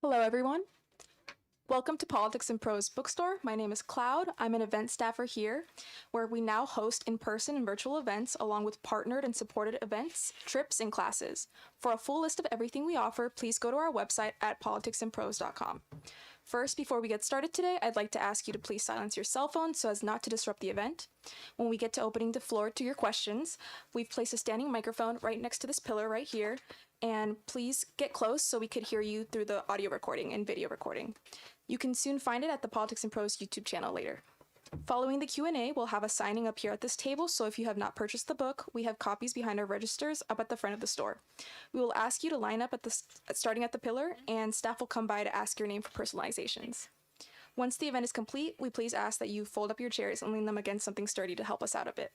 Hello, everyone. Welcome to Politics and Prose Bookstore. My name is Cloud. I'm an event staffer here, where we now host in-person and virtual events along with partnered and supported events, trips, and classes. For a full list of everything we offer, please go to our website at politicsandprose.com. First, before we get started today, I'd like to ask you to please silence your cell phone so as not to disrupt the event. When we get to opening the floor to your questions, we've placed a standing microphone right next to this pillar right here, and please get close so we could hear you through the audio recording and video recording. You can soon find it at the Politics and Prose YouTube channel later. Following the Q&A, we'll have a signing up here at this table, so if you have not purchased the book, we have copies behind our registers up at the front of the store. We will ask you to line up starting at the pillar, and staff will come by to ask your name for personalizations. Once the event is complete, we please ask that you fold up your chairs and lean them against something sturdy to help us out a bit.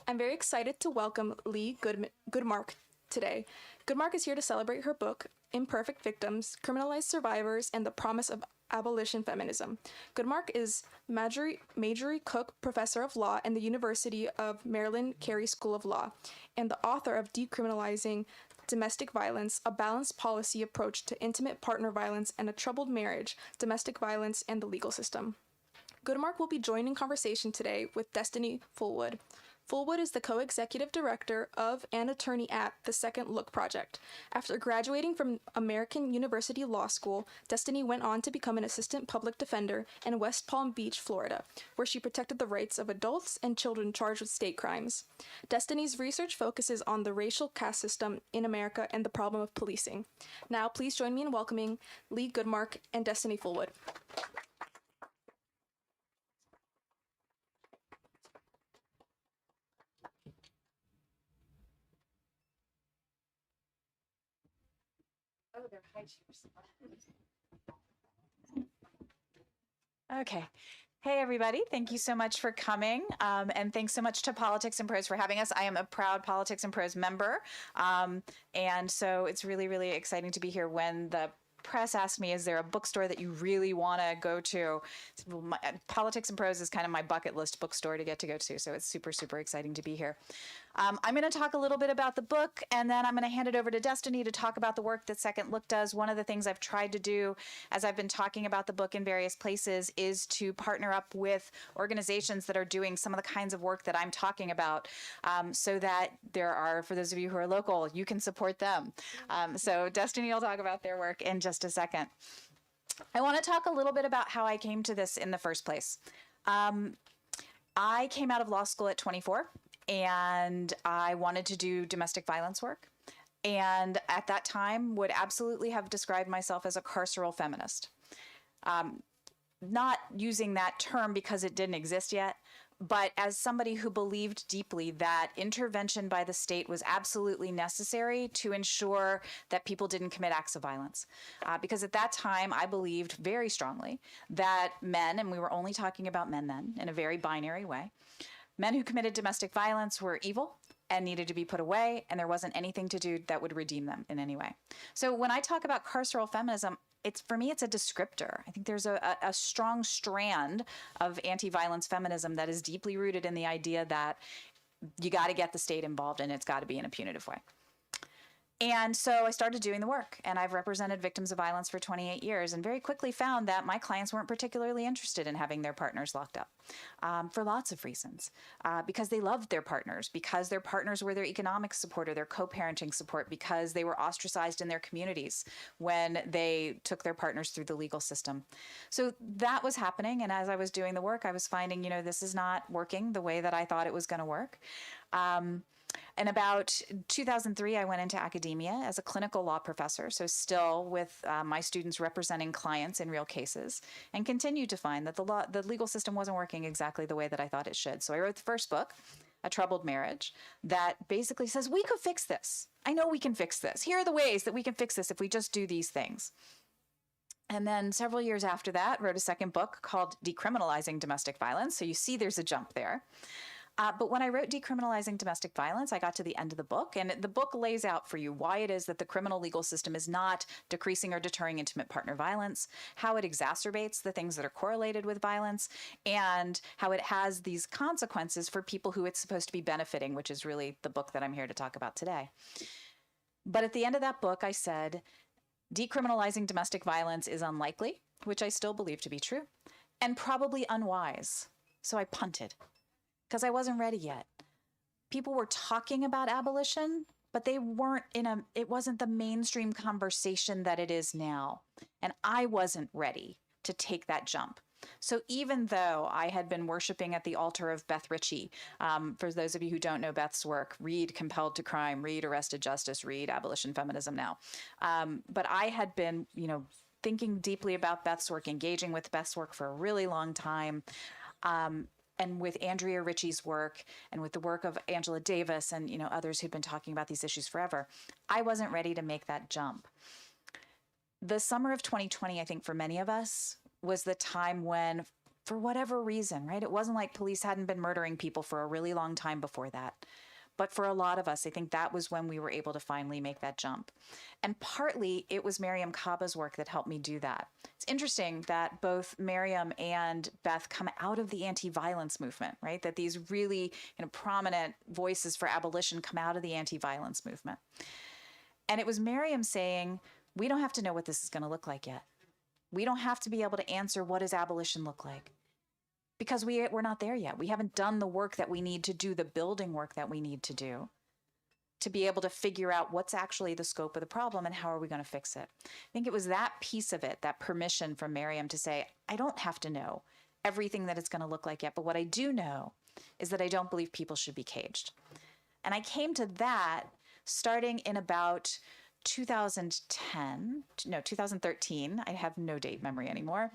I'm very excited to welcome Leigh Goodmark today. Goodmark is here to celebrate her book, Imperfect Victims, Criminalized Survivors, and the Promise of Abolition Feminism. Goodmark is Marjorie Cook Professor of Law in the University of Maryland Carey School of Law, and the author of Decriminalizing Domestic Violence, A Balanced Policy Approach to Intimate Partner Violence and a Troubled Marriage, Domestic Violence and the Legal System. Goodmark will be joined in conversation today with Destiny Fullwood. Fullwood is the co-executive director of and attorney at the Second Look Project. After graduating from American University Law School, Destiny went on to become an assistant public defender in West Palm Beach, Florida, where she protected the rights of adults and children charged with state crimes. Destiny's research focuses on the racial caste system in America and the problem of policing. Now, please join me in welcoming Leigh Goodmark and Destiny Fullwood. Oh, they're high chairs. Okay. Hey, everybody. Thank you so much for coming. And thanks so much to Politics and Prose for having us. I am a proud Politics and Prose member. And so it's really, really exciting to be here. When the press asked me, is there a bookstore that you really want to go to? Politics and Prose is kind of my bucket list bookstore to go to. So it's super, super exciting to be here. I'm going to talk a little bit about the book, and then I'm going to hand it over to Destiny to talk about the work that Second Look does. One of the things I've tried to do as I've been talking about the book in various places is to partner up with organizations that are doing some of the kinds of work that I'm talking about, so that there are, for those of you who are local, you can support them. So Destiny will talk about their work in just a second. I want to talk a little bit about how I came to this in the first place. I came out of law school at 24. And I wanted to do domestic violence work. And at that time would absolutely have described myself as a carceral feminist. Not using that term because it didn't exist yet, but as somebody who believed deeply that intervention by the state was absolutely necessary to ensure that people didn't commit acts of violence. Because at that time, I believed very strongly that men, and we were only talking about men then in a very binary way, men who committed domestic violence were evil and needed to be put away, and there wasn't anything to do that would redeem them in any way. So when I talk about carceral feminism, for me, it's a descriptor. I think there's a strong strand of anti-violence feminism that is deeply rooted in the idea that you got to get the state involved, and it's got to be in a punitive way. And so I started doing the work, and I've represented victims of violence for 28 years and very quickly found that my clients weren't particularly interested in having their partners locked up for lots of reasons, because they loved their partners, because their partners were their economic support or their co-parenting support, because they were ostracized in their communities when they took their partners through the legal system. So that was happening, and as I was doing the work, I was finding, this is not working the way that I thought it was going to work. In about 2003, I went into academia as a clinical law professor, so still with my students representing clients in real cases, and continued to find that the legal system wasn't working exactly the way that I thought it should. So I wrote the first book, A Troubled Marriage, that basically says, we could fix this. I know we can fix this. Here are the ways that we can fix this if we just do these things. And then several years after that, wrote a second book called Decriminalizing Domestic Violence. So you see there's a jump there. But when I wrote Decriminalizing Domestic Violence, I got to the end of the book, and the book lays out for you why it is that the criminal legal system is not decreasing or deterring intimate partner violence, how it exacerbates the things that are correlated with violence, and how it has these consequences for people who it's supposed to be benefiting, which is really the book that I'm here to talk about today. But at the end of that book, I said, Decriminalizing domestic violence is unlikely, which I still believe to be true, and probably unwise. So I punted because I wasn't ready yet. People were talking about abolition, but they weren't it wasn't the mainstream conversation that it is now. And I wasn't ready to take that jump. So even though I had been worshiping at the altar of Beth Ritchie, for those of you who don't know Beth's work, read Compelled to Crime, read Arrested Justice, read Abolition, Feminism Now. But I had been, thinking deeply about Beth's work, engaging with Beth's work for a really long time. And with Andrea Ritchie's work and with the work of Angela Davis and, others who've been talking about these issues forever, I wasn't ready to make that jump. The summer of 2020, I think for many of us, was the time when, for whatever reason, right? It wasn't like police hadn't been murdering people for a really long time before that. But for a lot of us, I think that was when we were able to finally make that jump. And partly it was Mariame Kaba's work that helped me do that. It's interesting that both Mariame and Beth come out of the anti-violence movement, right? That these really prominent voices for abolition come out of the anti-violence movement. And it was Mariame saying, we don't have to know what this is going to look like yet. We don't have to be able to answer what does abolition look like, because we're not there yet. We haven't done the work that we need to do, the building work that we need to do to be able to figure out what's actually the scope of the problem and how are we going to fix it. I think it was that piece of it, that permission from Mariame to say, I don't have to know everything that it's going to look like yet, but what I do know is that I don't believe people should be caged. And I came to that starting in about 2013, I have no date memory anymore,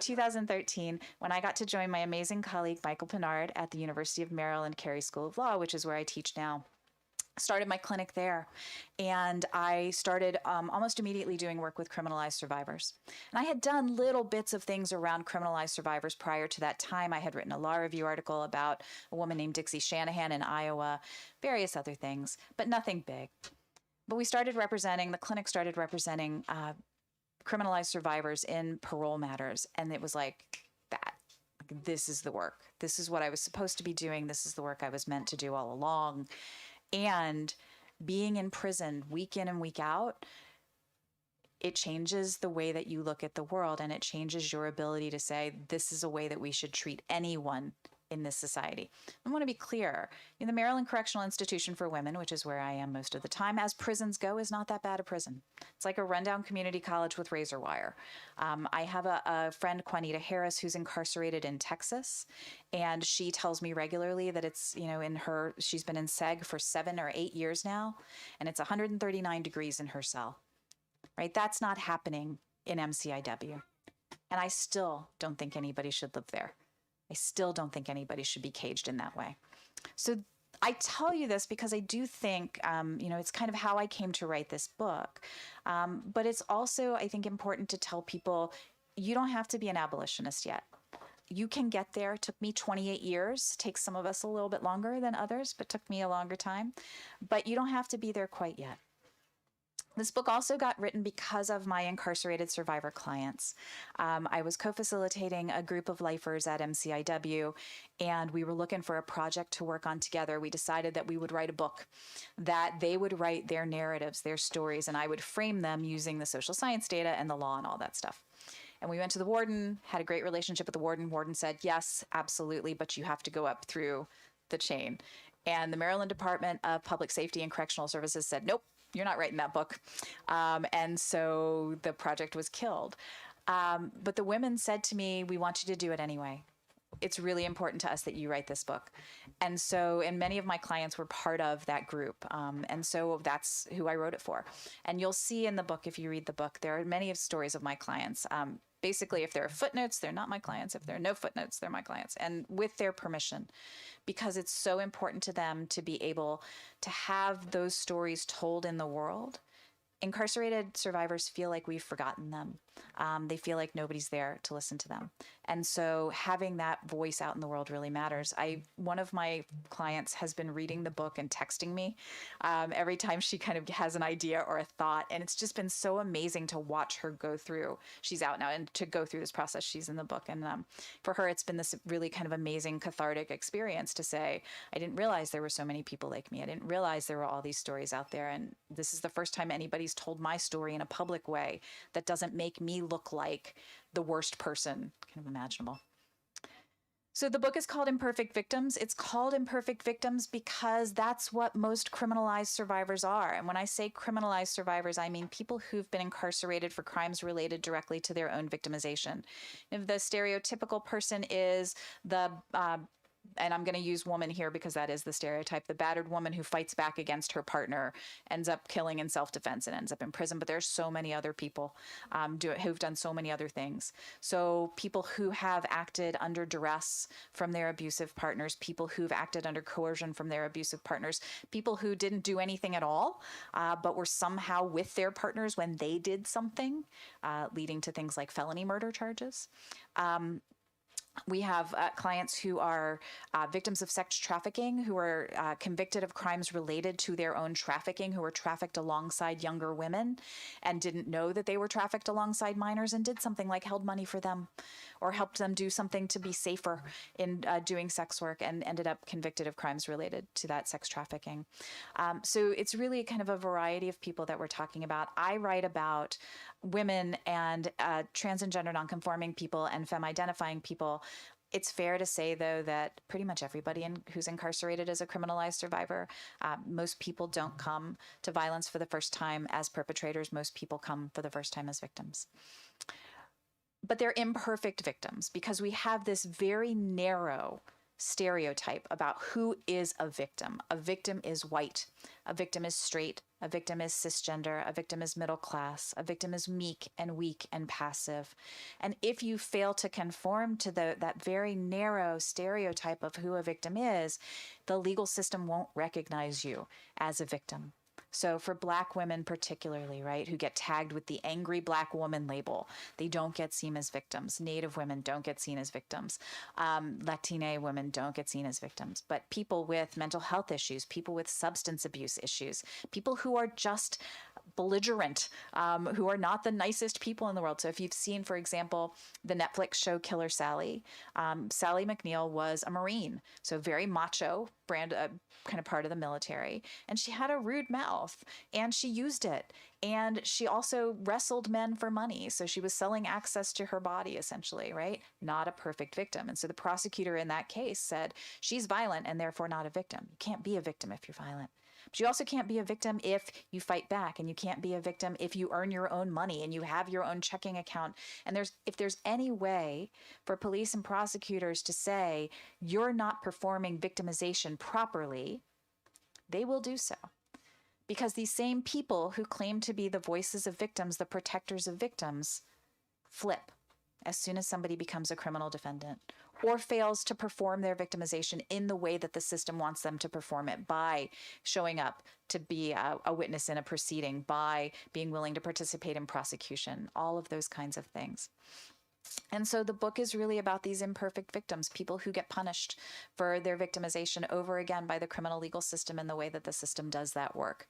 2013, when I got to join my amazing colleague, Michael Pinard, at the University of Maryland Carey School of Law, which is where I teach now. Started my clinic there, and I started almost immediately doing work with criminalized survivors. And I had done little bits of things around criminalized survivors prior to that time. I had written a law review article about a woman named Dixie Shanahan in Iowa, various other things, but nothing big. But the clinic started representing criminalized survivors in parole matters. And it was like that. This is the work. This is what I was supposed to be doing. This is the work I was meant to do all along. And being in prison week in and week out, it changes the way that you look at the world, and it changes your ability to say, this is a way that we should treat anyone in this society. I want to be clear. In the Maryland Correctional Institution for Women, which is where I am most of the time, as prisons go, is not that bad a prison. It's like a rundown community college with razor wire. I have a friend, Juanita Harris, who's incarcerated in Texas, and she tells me regularly that it's, she's been in SEG for 7 or 8 years now, and it's 139 degrees in her cell, right? That's not happening in MCIW. And I still don't think anybody should live there. I still don't think anybody should be caged in that way. So I tell you this because I do think, it's kind of how I came to write this book. But it's also, I think, important to tell people, you don't have to be an abolitionist yet. You can get there. It took me 28 years. It takes some of us a little bit longer than others, but took me a longer time. But you don't have to be there quite yet. This book also got written because of my incarcerated survivor clients. I was co-facilitating a group of lifers at MCIW, and we were looking for a project to work on together. We decided that we would write a book, that they would write their narratives, their stories, and I would frame them using the social science data and the law and all that stuff. And we went to the warden, had a great relationship with the warden. Warden said, yes, absolutely, but you have to go up through the chain. And the Maryland Department of Public Safety and Correctional Services said, nope, you're not writing that book. And so the project was killed. But the women said to me, we want you to do it anyway. It's really important to us that you write this book. And many of my clients were part of that group. And so that's who I wrote it for. And you'll see in the book, if you read the book, there are many of stories of my clients. Basically, if there are footnotes, they're not my clients. If there are no footnotes, they're my clients, and with their permission, because it's so important to them to be able to have those stories told in the world. Incarcerated survivors feel like we've forgotten them. They feel like nobody's there to listen to them. And so having that voice out in the world really matters. One of my clients has been reading the book and texting me every time she kind of has an idea or a thought. And it's just been so amazing to watch her go through. She's out now, and to go through this process. She's in the book. And for her, it's been this really kind of amazing cathartic experience to say, I didn't realize there were so many people like me. I didn't realize there were all these stories out there. And this is the first time anybody's least told my story in a public way that doesn't make me look like the worst person kind of imaginable. So the book is called Imperfect Victims. It's called Imperfect Victims because that's what most criminalized survivors are. And when I say criminalized survivors, I mean people who've been incarcerated for crimes related directly to their own victimization. If the stereotypical person is the and I'm going to use woman here because that is the stereotype, the battered woman who fights back against her partner, ends up killing in self-defense and ends up in prison. But there's so many other people who've done so many other things. So people who have acted under duress from their abusive partners, people who've acted under coercion from their abusive partners, people who didn't do anything at all, but were somehow with their partners when they did something, leading to things like felony murder charges. We have clients who are victims of sex trafficking, who are convicted of crimes related to their own trafficking, who were trafficked alongside younger women and didn't know that they were trafficked alongside minors and did something like held money for them or helped them do something to be safer in doing sex work and ended up convicted of crimes related to that sex trafficking. So it's really kind of a variety of people that we're talking about. I write about women and trans and gender nonconforming people and femme-identifying people. It's fair to say, though, that pretty much everybody who's incarcerated is a criminalized survivor. Most people don't come to violence for the first time as perpetrators. Most people come for the first time as victims. But they're imperfect victims because we have this very narrow stereotype about who is a victim. A victim is white. A victim is straight. A victim is cisgender. A victim is middle class. A victim is meek and weak and passive. And if you fail to conform to that very narrow stereotype of who a victim is, the legal system won't recognize you as a victim. So for Black women particularly, right, who get tagged with the angry Black woman label, they don't get seen as victims. Native women don't get seen as victims. Latina women don't get seen as victims. But people with mental health issues, people with substance abuse issues, people who are just belligerent, who are not the nicest people in the world. So if you've seen, for example, the Netflix show Killer Sally, Sally McNeil was a Marine, so very macho, kind of part of the military. And she had a rude mouth and she used it. And she also wrestled men for money. So she was selling access to her body, essentially, right? Not a perfect victim. And so the prosecutor in that case said, she's violent and therefore not a victim. You can't be a victim if you're violent. But you also can't be a victim if you fight back, and you can't be a victim if you earn your own money and you have your own checking account. And if there's any way for police and prosecutors to say you're not performing victimization properly, they will do so. Because these same people who claim to be the voices of victims, the protectors of victims, flip as soon as somebody becomes a criminal defendant or fails to perform their victimization in the way that the system wants them to perform it, by showing up to be a witness in a proceeding, by being willing to participate in prosecution, all of those kinds of things. And so the book is really about these imperfect victims, people who get punished for their victimization over again by the criminal legal system and the way that the system does that work.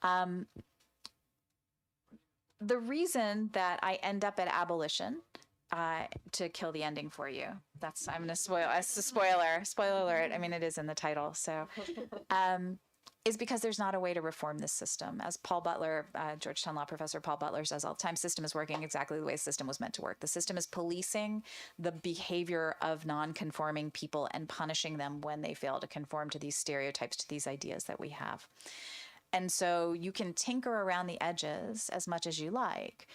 The reason that I end up at Abolition, to kill the ending for you, I'm going to spoil, as a spoiler alert, I mean, it is in the title, so, is because there's not a way to reform this system. As Paul Butler, Georgetown law professor Paul Butler says all the time, system is working exactly the way the system was meant to work. The system is policing the behavior of non-conforming people and punishing them when they fail to conform to these stereotypes, to these ideas that we have. And so you can tinker around the edges as much as you like,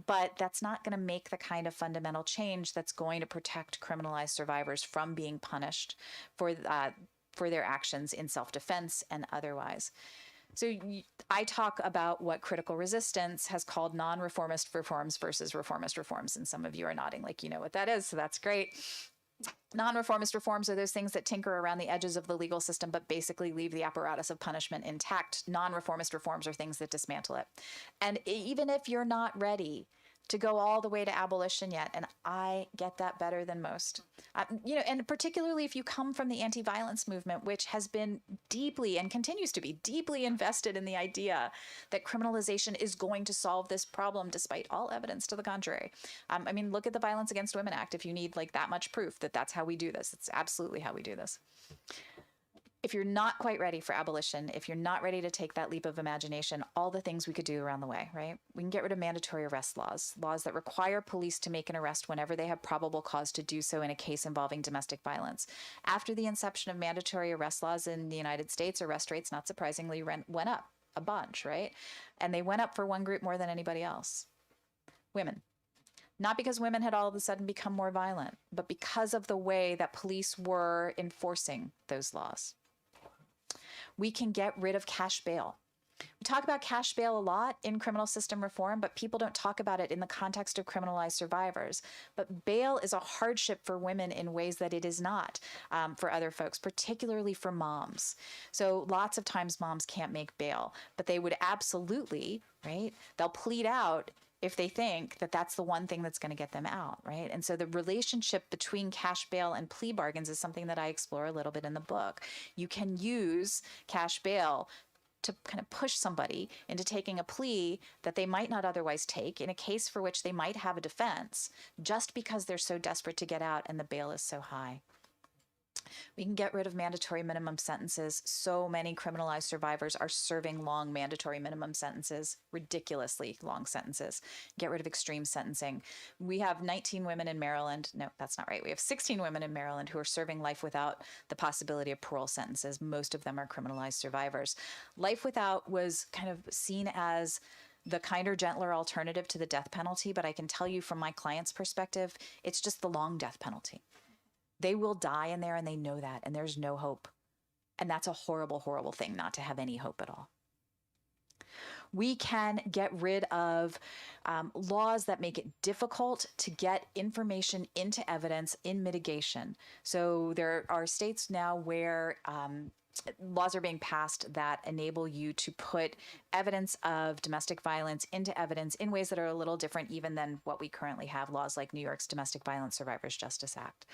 but that's not going to make the kind of fundamental change that's going to protect criminalized survivors from being punished for their actions in self-defense and otherwise. So I talk about what critical resistance has called non-reformist reforms versus reformist reforms. And some of you are nodding like you know what that is, so that's great. Non-reformist reforms are those things that tinker around the edges of the legal system, but basically leave the apparatus of punishment intact. Non-reformist reforms are things that dismantle it. And even if you're not ready to go all the way to abolition yet, and I get that better than most, and particularly if you come from the anti-violence movement, which has been deeply and continues to be deeply invested in the idea that criminalization is going to solve this problem, despite all evidence to the contrary. I mean, look at the Violence Against Women Act if you need like that much proof that that's how we do this. It's absolutely how we do this. if you're not quite ready for abolition, if you're not ready to take that leap of imagination, all the things we could do around the way, right? We can get rid of mandatory arrest laws, laws that require police to make an arrest whenever they have probable cause to do so in a case involving domestic violence. After the inception of mandatory arrest laws in the United States, arrest rates, not surprisingly, went up a bunch, right? And they went up for one group more than anybody else: women. Not because women had all of a sudden become more violent, but because of the way that police were enforcing those laws. We can get rid of cash bail. We talk about cash bail a lot in criminal system reform, but people don't talk about it in the context of criminalized survivors. But bail is a hardship for women in ways that it is not for other folks, particularly for moms. So lots of times moms can't make bail, but they would absolutely, right? They'll plead out if they think that that's the one thing that's going to get them out, right? And so the relationship between cash bail and plea bargains is something that I explore a little bit in the book. You can use cash bail to kind of push somebody into taking a plea that they might not otherwise take in a case for which they might have a defense, just because they're so desperate to get out and the bail is so high. We can get rid of mandatory minimum sentences. So many criminalized survivors are serving long mandatory minimum sentences, ridiculously long sentences. Get rid of extreme sentencing. We have 19 women in Maryland. No, that's not right. We have 16 women in Maryland who are serving life without the possibility of parole sentences. Most of them are criminalized survivors. Life without was kind of seen as the kinder, gentler alternative to the death penalty, but I can tell you from my client's perspective, it's just the long death penalty. They will die in there and they know that, and there's no hope. And that's a horrible, horrible thing, not to have any hope at all. We can get rid of laws that make it difficult to get information into evidence in mitigation. So there are states now where laws are being passed that enable you to put evidence of domestic violence into evidence in ways that are a little different even than what we currently have, laws like New York's Domestic Violence Survivors Justice Act,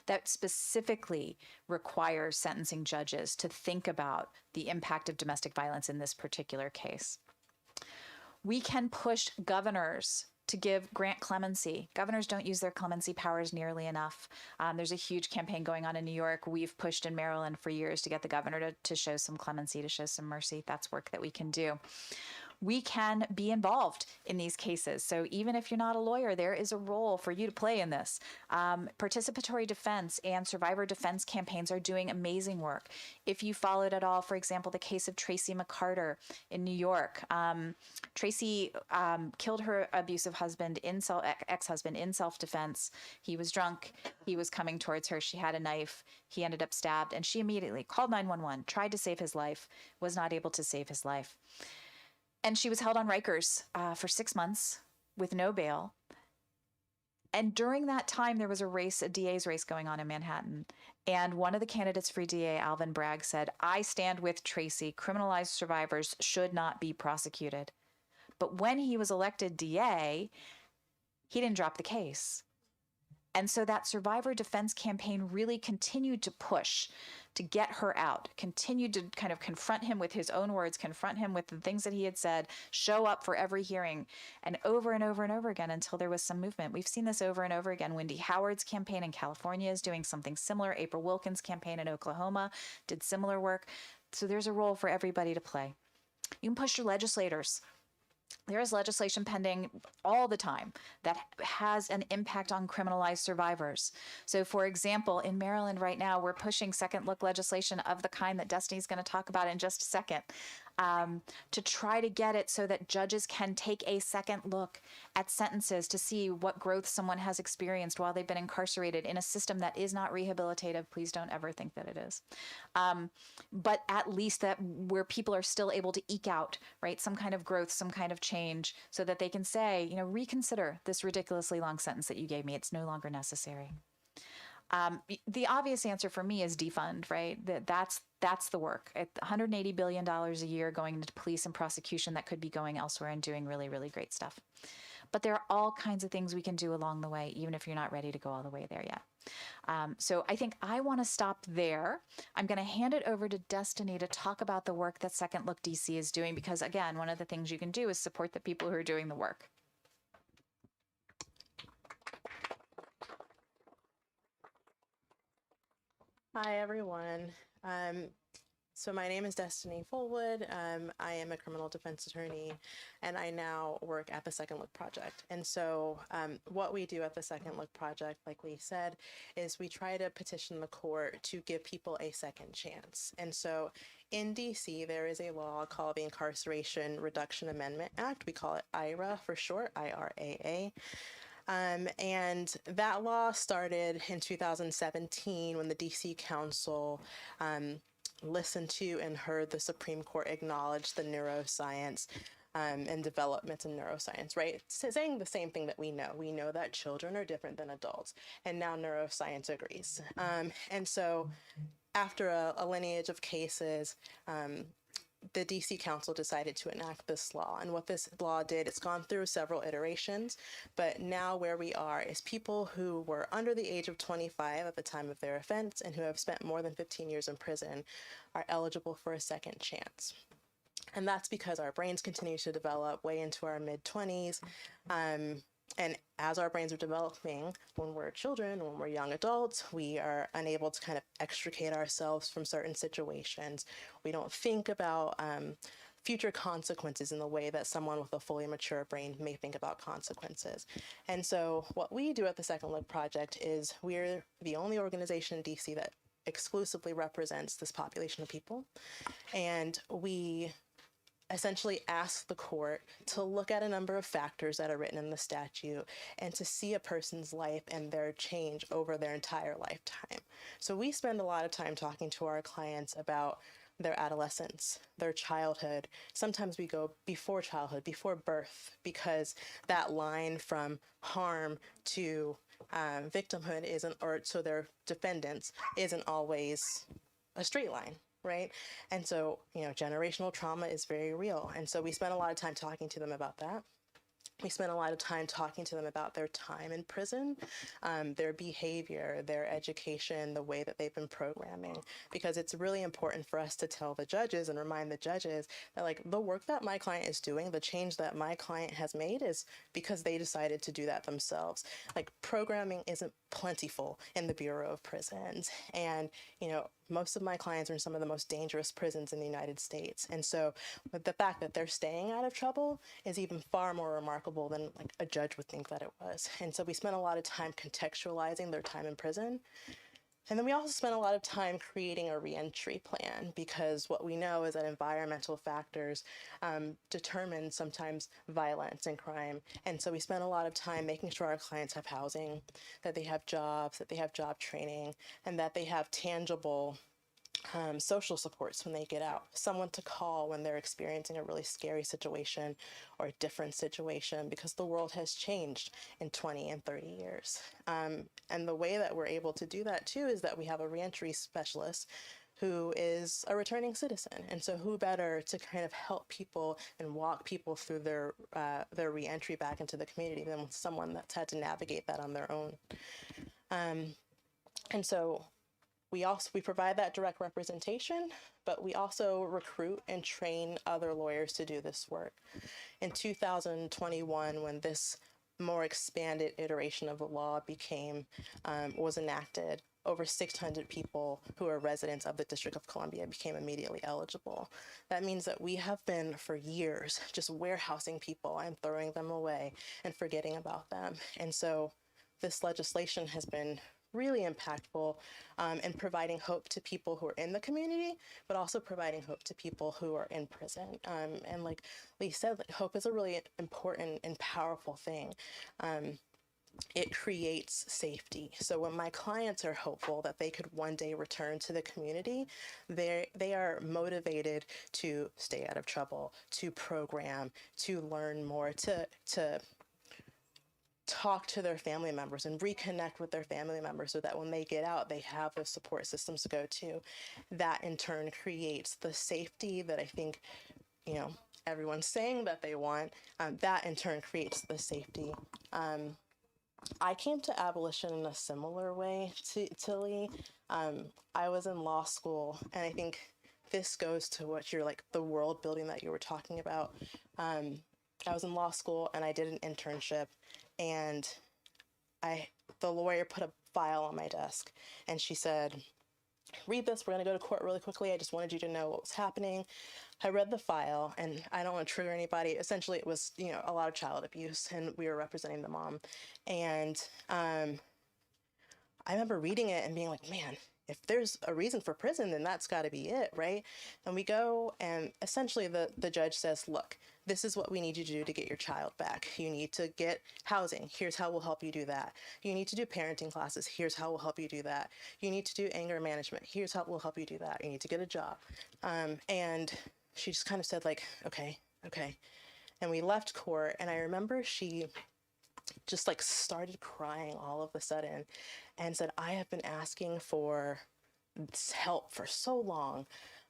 that specifically requires sentencing judges to think about the impact of domestic violence in this particular case. We can push governors to grant clemency. Governors don't use their clemency powers nearly enough. There's a huge campaign going on in New York. We've pushed in Maryland for years to get the governor to show some clemency, to show some mercy. That's work that we can do. We can be involved in these cases. So even if you're not a lawyer, there is a role for you to play in this. Participatory defense and survivor defense campaigns are doing amazing work. If you followed at all, for example, the case of Tracy McCarter in New York, Tracy killed her abusive husband, ex-husband, in self-defense. He was drunk. He was coming towards her. She had a knife. He ended up stabbed, and she immediately called 911, tried to save his life, was not able to save his life. And she was held on Rikers for 6 months with no bail. And during that time, there was a DA's race going on in Manhattan. And one of the candidates for DA, Alvin Bragg, said, "I stand with Tracy. Criminalized survivors should not be prosecuted." But when he was elected DA, he didn't drop the case. And so that survivor defense campaign really continued to push to get her out, continued to kind of confront him with his own words, confront him with the things that he had said, show up for every hearing, and over and over and over again until there was some movement. We've seen this over and over again. Wendy Howard's campaign in California is doing something similar. April Wilkins' campaign in Oklahoma did similar work. So there's a role for everybody to play. You can push your legislators. There is legislation pending all the time that has an impact on criminalized survivors. So, for example, in Maryland right now, we're pushing second look legislation of the kind that Destiny's going to talk about in just a second, to try to get it so that judges can take a second look at sentences to see what growth someone has experienced while they've been incarcerated in a system that is not rehabilitative. Please don't ever think that it is. But at least that where people are still able to eke out, right, some kind of growth, some kind of change, so that they can say, reconsider this ridiculously long sentence that you gave me. It's no longer necessary. The obvious answer for me is defund, right? That's the work. $180 billion a year going into police and prosecution that could be going elsewhere and doing really, really great stuff. But there are all kinds of things we can do along the way, even if you're not ready to go all the way there yet. So I think I want to stop there. I'm going to hand it over to Destiny to talk about the work that Second Look DC is doing, because again, one of the things you can do is support the people who are doing the work. Hi, everyone. So my name is Destiny Fullwood. I am a criminal defense attorney, and I now work at the Second Look Project. And so what we do at the Second Look Project, like Leigh said, is we try to petition the court to give people a second chance. And so in DC, there is a law called the Incarceration Reduction Amendment Act. We call it IRA for short, IRAA. And that law started in 2017 when the DC Council listened to and heard the Supreme Court acknowledge the neuroscience and developments in neuroscience, right? Saying the same thing that we know. We know that children are different than adults, and now neuroscience agrees. And so after a lineage of cases, the DC Council decided to enact this law. And what this law did, it's gone through several iterations, but now where we are is people who were under the age of 25 at the time of their offense and who have spent more than 15 years in prison are eligible for a second chance. And that's because our brains continue to develop way into our mid-20s. And as our brains are developing, when we're children, when we're young adults, we are unable to kind of extricate ourselves from certain situations. We don't think about future consequences in the way that someone with a fully mature brain may think about consequences. And so what we do at the Second Look Project is we're the only organization in DC that exclusively represents this population of people. And we essentially ask the court to look at a number of factors that are written in the statute and to see a person's life and their change over their entire lifetime. So we spend a lot of time talking to our clients about their adolescence, their childhood. Sometimes we go before childhood, before birth, because that line from harm to victimhood isn't, or so their defendants, isn't always a straight line. Right? And so, generational trauma is very real. And so we spend a lot of time talking to them about that. We spend a lot of time talking to them about their time in prison, their behavior, their education, the way that they've been programming, because it's really important for us to tell the judges and remind the judges that, like, the work that my client is doing, the change that my client has made is because they decided to do that themselves. Like, programming isn't plentiful in the Bureau of Prisons. And, most of my clients are in some of the most dangerous prisons in the United States. And so the fact that they're staying out of trouble is even far more remarkable than like a judge would think that it was. And so we spent a lot of time contextualizing their time in prison. And then we also spent a lot of time creating a reentry plan, because what we know is that environmental factors determine sometimes violence and crime. And so we spent a lot of time making sure our clients have housing, that they have jobs, that they have job training, and that they have tangible social supports when they get out, someone to call when they're experiencing a really scary situation or a different situation, because the world has changed in 20 and 30 years. And the way that we're able to do that too is that we have a reentry specialist who is a returning citizen. And so who better to kind of help people and walk people through their reentry back into the community than someone that's had to navigate that on their own. And so we provide that direct representation, but we also recruit and train other lawyers to do this work. In 2021, when this more expanded iteration of the law was enacted, over 600 people who are residents of the District of Columbia became immediately eligible. That means that we have been for years just warehousing people and throwing them away and forgetting about them. And so this legislation has been really impactful in providing hope to people who are in the community, but also providing hope to people who are in prison. And like Leigh said, hope is a really important and powerful thing. It creates safety. So when my clients are hopeful that they could one day return to the community, they are motivated to stay out of trouble, to program, to learn more, to talk to their family members and reconnect with their family members so that when they get out, they have those support systems to go to. That in turn creates the safety that I think, everyone's saying that they want. That in turn creates the safety. I came to abolition in a similar way to Leigh. I was in law school, and I think this goes to what you're the world building that you were talking about. I was in law school and I did an internship, and the lawyer put a file on my desk and she said, read this. We're going to go to court really quickly. I just wanted you to know what was happening. I read the file, and I don't want to trigger anybody. Essentially, it was, a lot of child abuse, and we were representing the mom. And I remember reading it and being like, man, if there's a reason for prison, then that's got to be it, right? And we go, and essentially the judge says, look, this is what we need you to do to get your child back. You need to get housing. Here's how we'll help you do that. You need to do parenting classes. Here's how we'll help you do that. You need to do anger management. Here's how we'll help you do that. You need to get a job. And she just kind of said like, okay. And we left court, and I remember she just like started crying all of a sudden and said, I have been asking for this help for so long.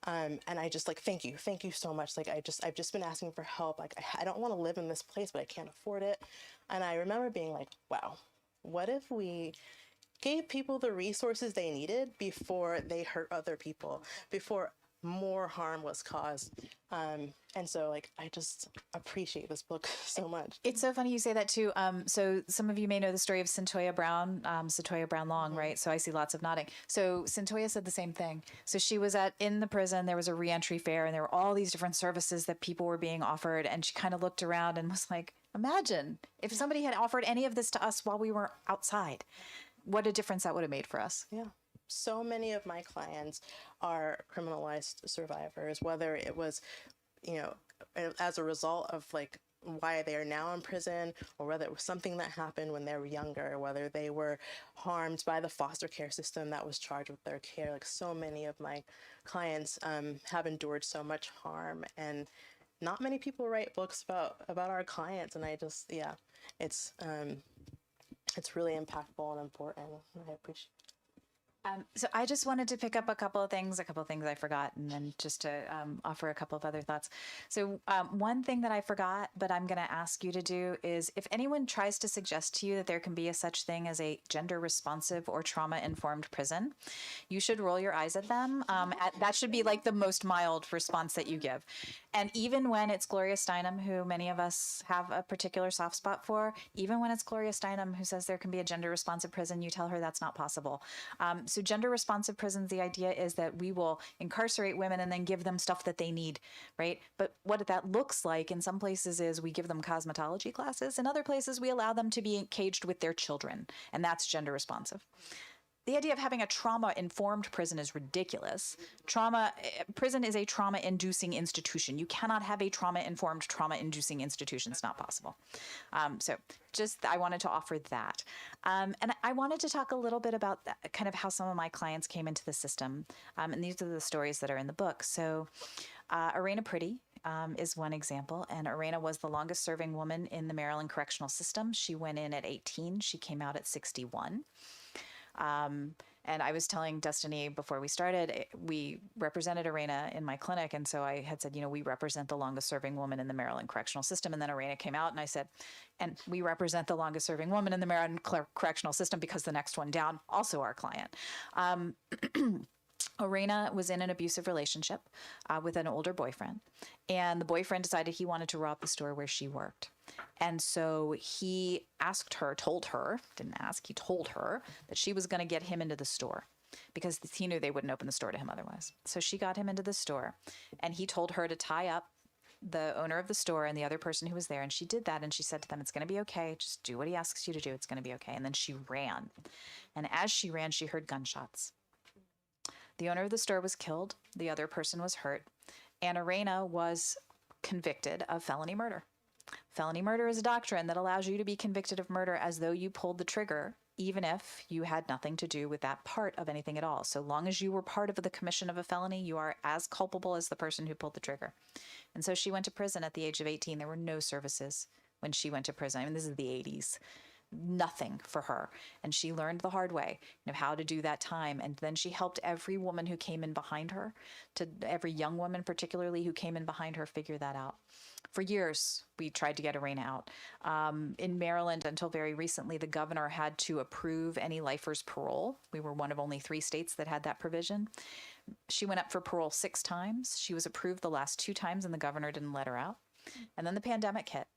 And I just like, thank you so much. Like, I've just been asking for help. Like, I don't want to live in this place, but I can't afford it. And I remember being like, wow, what if we gave people the resources they needed before they hurt other people, before more harm was caused? And so like, I just appreciate this book so much. It's so funny you say that too. So some of you may know the story of Centoya Brown, Centoya Brown Long, right? So I see lots of nodding. So Centoya said the same thing. So she was in the prison, there was a reentry fair, and there were all these different services that people were being offered. And she kind of looked around and was like, imagine if somebody had offered any of this to us while we were outside, what a difference that would have made for us. Yeah. So many of my clients are criminalized survivors, whether it was, as a result of like why they are now in prison, or whether it was something that happened when they were younger, whether they were harmed by the foster care system that was charged with their care. Like, so many of my clients have endured so much harm, and not many people write books about our clients. And I just, it's really impactful and important. I appreciate it. So I just wanted to pick up a couple of things I forgot, and then just to offer a couple of other thoughts. So one thing that I forgot, but I'm going to ask you to do, is if anyone tries to suggest to you that there can be a such thing as a gender responsive or trauma informed prison, you should roll your eyes at them. That should be like the most mild response that you give. And even when it's Gloria Steinem, who many of us have a particular soft spot for, even when it's Gloria Steinem who says there can be a gender responsive prison, you tell her that's not possible. So gender responsive prisons, the idea is that we will incarcerate women and then give them stuff that they need, right? But what that looks like in some places is we give them cosmetology classes. In other places, we allow them to be caged with their children, and that's gender responsive. The idea of having a trauma-informed prison is ridiculous. Prison is a trauma-inducing institution. You cannot have a trauma-informed, trauma-inducing institution. It's not possible. I wanted to offer that. And I wanted to talk a little bit about kind of how some of my clients came into the system. And these are the stories that are in the book. So Arena Pretty is one example. And Arena was the longest serving woman in the Maryland correctional system. She went in at 18. She came out at 61. And I was telling Destiny before we started, we represented Arena in my clinic. And so I had said, we represent the longest serving woman in the Maryland correctional system. And then Arena came out and I said, and we represent the longest serving woman in the Maryland correctional system because the next one down, also our client. Arena was in an abusive relationship with an older boyfriend, and the boyfriend decided he wanted to rob the store where she worked. And so he told her that she was going to get him into the store because he knew they wouldn't open the store to him otherwise. So she got him into the store, and he told her to tie up the owner of the store and the other person who was there. And she did that. And she said to them, it's going to be okay. Just do what he asks you to do. It's going to be okay. And then she ran. And as she ran, she heard gunshots. The owner of the store was killed. The other person was hurt. And Arena was convicted of felony murder. Felony murder is a doctrine that allows you to be convicted of murder as though you pulled the trigger, even if you had nothing to do with that part of anything at all. So long as you were part of the commission of a felony, you are as culpable as the person who pulled the trigger. And so she went to prison at the age of 18. There were no services when she went to prison. I mean, this is the 80s. Nothing for her. And she learned the hard way, how to do that time. And then she helped every woman who came in behind her, every young woman particularly who came in behind her, figure that out. For years, we tried to get Arena out. In Maryland, until very recently, the governor had to approve any lifer's parole. We were one of only 3 states that had that provision. She went up for parole 6 times. She was approved the last 2 times, and the governor didn't let her out. And then the pandemic hit.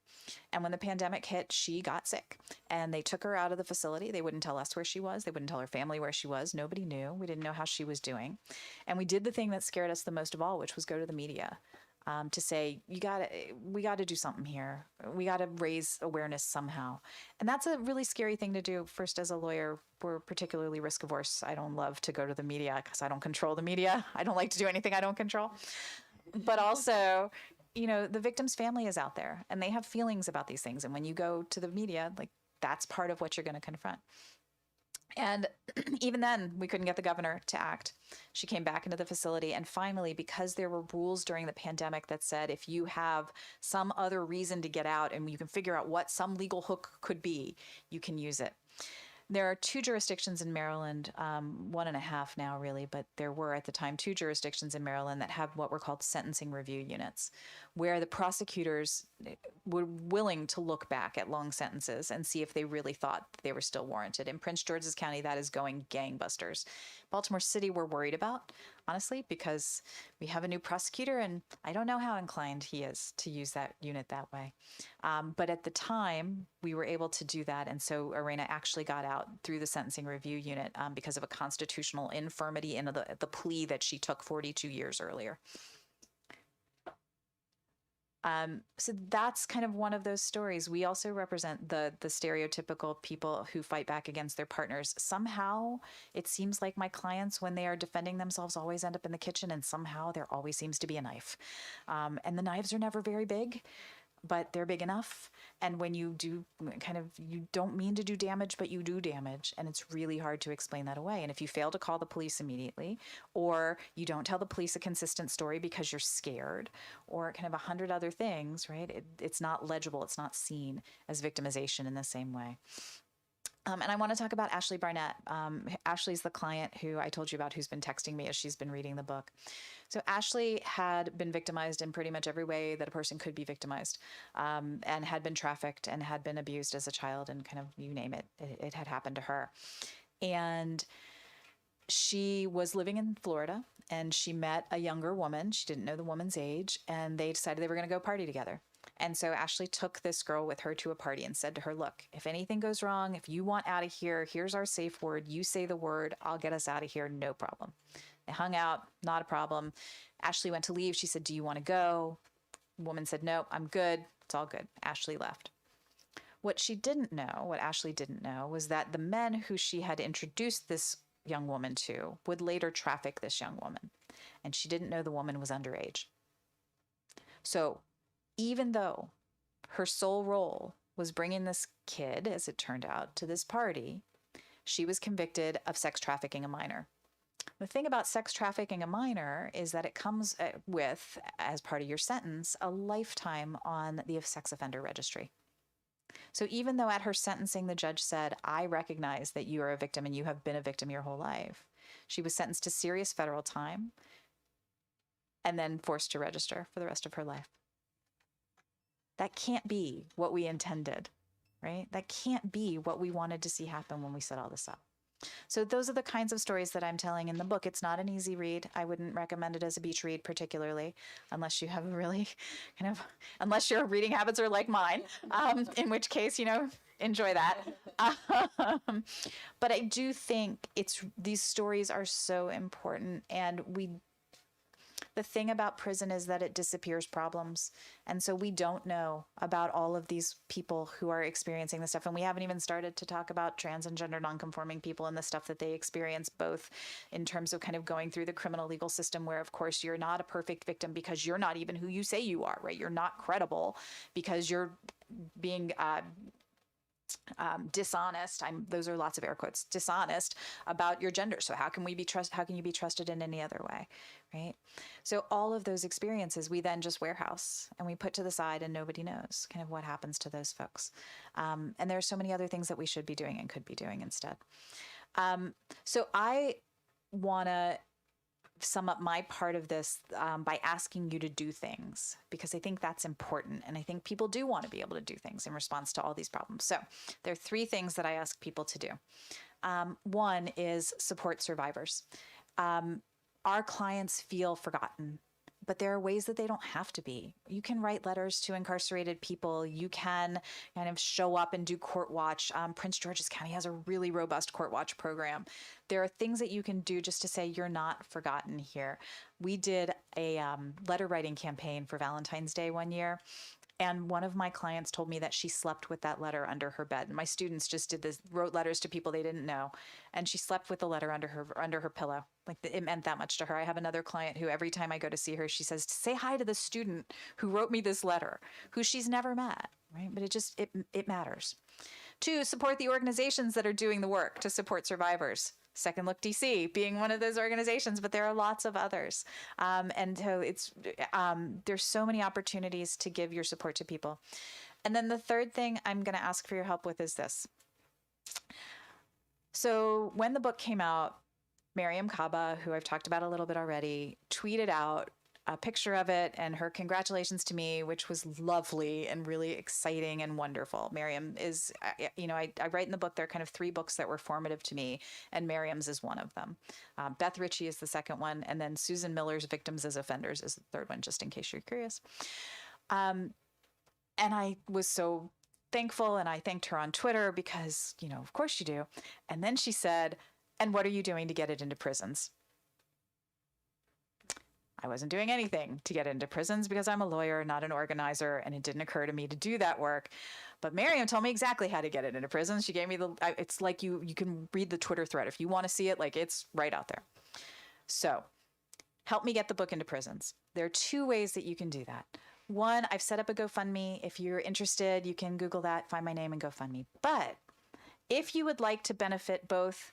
And when the pandemic hit, she got sick and they took her out of the facility. They wouldn't tell us where she was. They wouldn't tell her family where she was. Nobody knew. We didn't know how she was doing. And we did the thing that scared us the most of all, which was go to the media. To say, we got to do something here. We got to raise awareness somehow. And that's a really scary thing to do. First, as a lawyer, we're particularly risk averse. I don't love to go to the media because I don't control the media. I don't like to do anything I don't control. But also, the victim's family is out there and they have feelings about these things. And when you go to the media, like, that's part of what you're going to confront. And even then, we couldn't get the governor to act. She came back into the facility. And finally, because there were rules during the pandemic that said if you have some other reason to get out and you can figure out what some legal hook could be, you can use it. There are 2 jurisdictions in Maryland, 1.5 now really, but there were at the time 2 jurisdictions in Maryland that have what were called sentencing review units, where the prosecutors were willing to look back at long sentences and see if they really thought they were still warranted. In Prince George's County, that is going gangbusters. Baltimore City, we're worried about, honestly, because we have a new prosecutor and I don't know how inclined he is to use that unit that way. But at the time, we were able to do that. And so Arena actually got out through the sentencing review unit because of a constitutional infirmity in the plea that she took 42 years earlier. So that's kind of one of those stories. We also represent the stereotypical people who fight back against their partners. Somehow it seems like my clients, when they are defending themselves, always end up in the kitchen, and somehow there always seems to be a knife. And the knives are never very big, but they're big enough. And when you do you don't mean to do damage, but you do damage. And it's really hard to explain that away. And if you fail to call the police immediately, or you don't tell the police a consistent story because you're scared, or kind of 100 other things, right? It's not legible. It's not seen as victimization in the same way. And I want to talk about Ashley Barnett. Ashley's the client who I told you about, who's been texting me as she's been reading the book. So Ashley had been victimized in pretty much every way that a person could be victimized, and had been trafficked and had been abused as a child, and kind of, you name it, it had happened to her. And she was living in Florida and she met a younger woman. She didn't know the woman's age, and they decided they were going to go party together. And so Ashley took this girl with her to a party and said to her, look, if anything goes wrong, if you want out of here, here's our safe word. You say the word, I'll get us out of here. No problem. They hung out, not a problem. Ashley went to leave. She said, do you want to go? The woman said, no, I'm good. It's all good. Ashley left. What Ashley didn't know was that the men who she had introduced this young woman to would later traffic this young woman. And she didn't know the woman was underage. So even though her sole role was bringing this kid, as it turned out, to this party, she was convicted of sex trafficking a minor. The thing about sex trafficking a minor is that it comes with, as part of your sentence, a lifetime on the sex offender registry. So even though at her sentencing, the judge said, I recognize that you are a victim and you have been a victim your whole life, she was sentenced to serious federal time and then forced to register for the rest of her life. That can't be what we intended, right? That can't be what we wanted to see happen when we set all this up. So those are the kinds of stories that I'm telling in the book. It's not an easy read. I wouldn't recommend it as a beach read particularly, unless you have a really unless your reading habits are like mine, in which case, enjoy that. But I do think these stories are so important, and the thing about prison is that it disappears problems. And so we don't know about all of these people who are experiencing this stuff. And we haven't even started to talk about trans and gender nonconforming people and the stuff that they experience, both in terms of kind of going through the criminal legal system, where, of course, you're not a perfect victim because you're not even who you say you are, right? You're not credible because you're being dishonest. Those are lots of air quotes, dishonest about your gender. So how can you be trusted in any other way, right? So all of those experiences we then just warehouse and we put to the side, and nobody knows kind of what happens to those folks. And there are so many other things that we should be doing and could be doing instead. So I want to sum up my part of this by asking you to do things, because I think that's important. And I think people do want to be able to do things in response to all these problems. So there are 3 things that I ask people to do. One is support survivors. Our clients feel forgotten but there are ways that they don't have to be. You can write letters to incarcerated people. You can kind of show up and do court watch. Prince George's County has a really robust court watch program. There are things that you can do just to say you're not forgotten here. We did a letter writing campaign for Valentine's Day one year. And one of my clients told me that she slept with that letter under her bed. And my students just did this, wrote letters to people they didn't know. And she slept with the letter under her pillow. Like, it meant that much to her. I have another client who every time I go to see her, she says, say hi to the student who wrote me this letter, who she's never met, right? But it matters. 2, support the organizations that are doing the work to support survivors. Second Look DC being one of those organizations, but there are lots of others. And so there's so many opportunities to give your support to people. And then the third thing I'm going to ask for your help with is this. So when the book came out, Miriam Kaba, who I've talked about a little bit already, tweeted out a picture of it and her congratulations to me, which was lovely and really exciting and wonderful. Miriam is, I write in the book, there are kind of 3 books that were formative to me, and Miriam's is one of them. Beth Ritchie is the second one, and then Susan Miller's Victims as Offenders is the third one, just in case you're curious. And I was so thankful, and I thanked her on Twitter because, of course you do. And then she said, and what are you doing to get it into prisons? I wasn't doing anything to get into prisons because I'm a lawyer, not an organizer, and it didn't occur to me to do that work. But Miriam told me exactly how to get it into prisons. She gave me it's like you can read the Twitter thread. If you want to see it, like, it's right out there. So help me get the book into prisons. There are 2 ways that you can do that. One, I've set up a GoFundMe. If you're interested, you can Google that, find my name, and GoFundMe. But if you would like to benefit both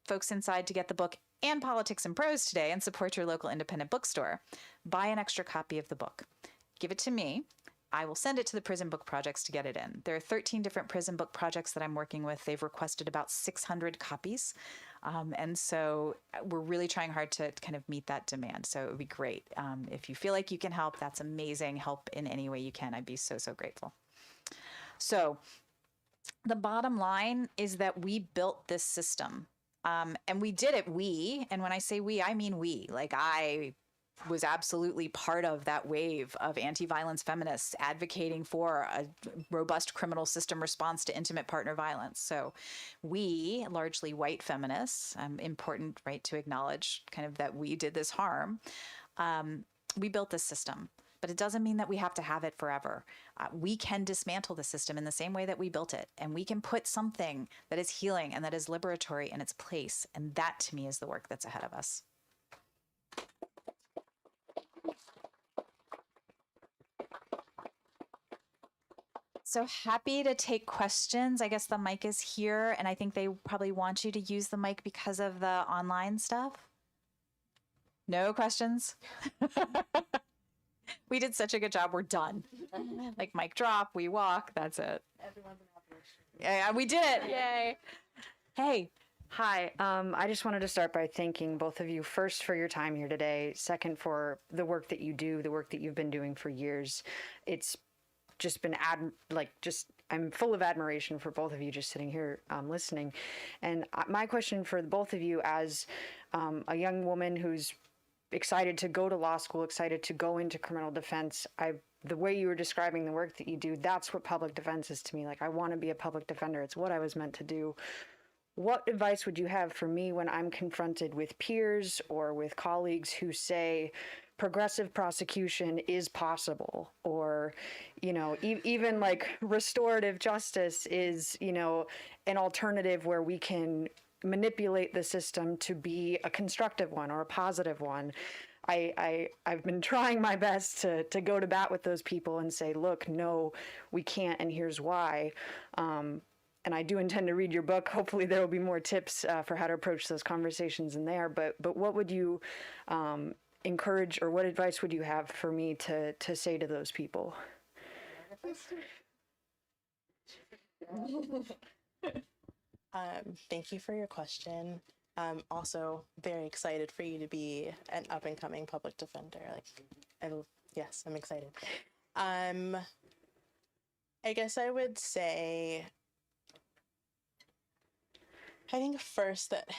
folks inside to get the book and Politics and Prose today and support your local independent bookstore, buy an extra copy of the book. Give it to me. I will send it to the prison book projects to get it in. There are 13 different prison book projects that I'm working with. They've requested about 600 copies. And so we're really trying hard to kind of meet that demand. So it would be great. If you feel like you can help, that's amazing. Help in any way you can. I'd be so, so grateful. So the bottom line is that we built this system. And we did it, and when I say we, I mean we. Like, I was absolutely part of that wave of anti-violence feminists advocating for a robust criminal system response to intimate partner violence. So we, largely white feminists, important, right, to acknowledge kind of that we did this harm. We built this system. But it doesn't mean that we have to have it forever. We can dismantle the system in the same way that we built it. And we can put something that is healing and that is liberatory in its place. And that, to me, is the work that's ahead of us. So happy to take questions. I guess the mic is here, and I think they probably want you to use the mic because of the online stuff. No questions? We did such a good job. We're done. Like, mic drop, we walk. That's it. Everyone's an abolitionist. Yeah, we did it. Yay. Hey. Hi. I just wanted to start by thanking both of you, first for your time here today, second for the work that you do, the work that you've been doing for years. It's just been I'm full of admiration for both of you just sitting here listening. And my question for both of you, as a young woman who's excited to go to law school, excited to go into criminal defense, the way you were describing the work that you do, that's what public defense is to me. Like, I want to be a public defender. It's what I was meant to do. What advice would you have for me when I'm confronted with peers or with colleagues who say progressive prosecution is possible, or, even like restorative justice is, an alternative where we can manipulate the system to be a constructive one or a positive one? I've been trying my best to go to bat with those people and say, look, no, we can't, and here's why. And I do intend to read your book. Hopefully there will be more tips for how to approach those conversations in there. But what would you encourage, or what advice would you have for me to say to those people? Thank you for your question. I'm also very excited for you to be an up-and-coming public defender. Yes, I'm excited. I guess I would say, I think first that,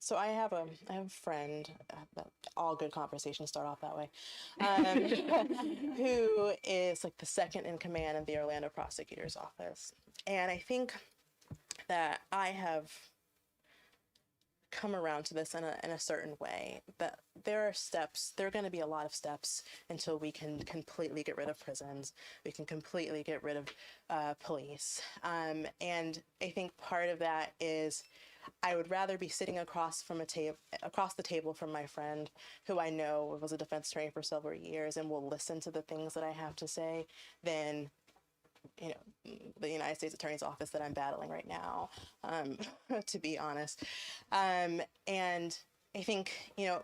So I have a friend. All good conversations start off that way. Who is like the second in command in the Orlando prosecutor's office, and I think that I have come around to this in a certain way. That there are going to be a lot of steps until we can completely get rid of prisons. We can completely get rid of police, and I think part of that is, I would rather be sitting across the table from my friend, who I know was a defense attorney for several years and will listen to the things that I have to say, than the United States Attorney's Office that I'm battling right now, to be honest. And I think,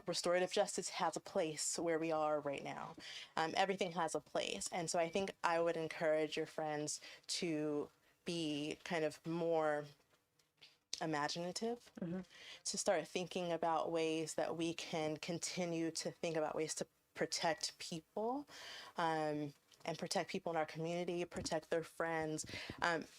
restorative justice has a place where we are right now. Everything has a place. And so I think I would encourage your friends to be kind of more imaginative, to start thinking about ways that we can continue to think about ways to protect people, and protect people in our community, protect their friends.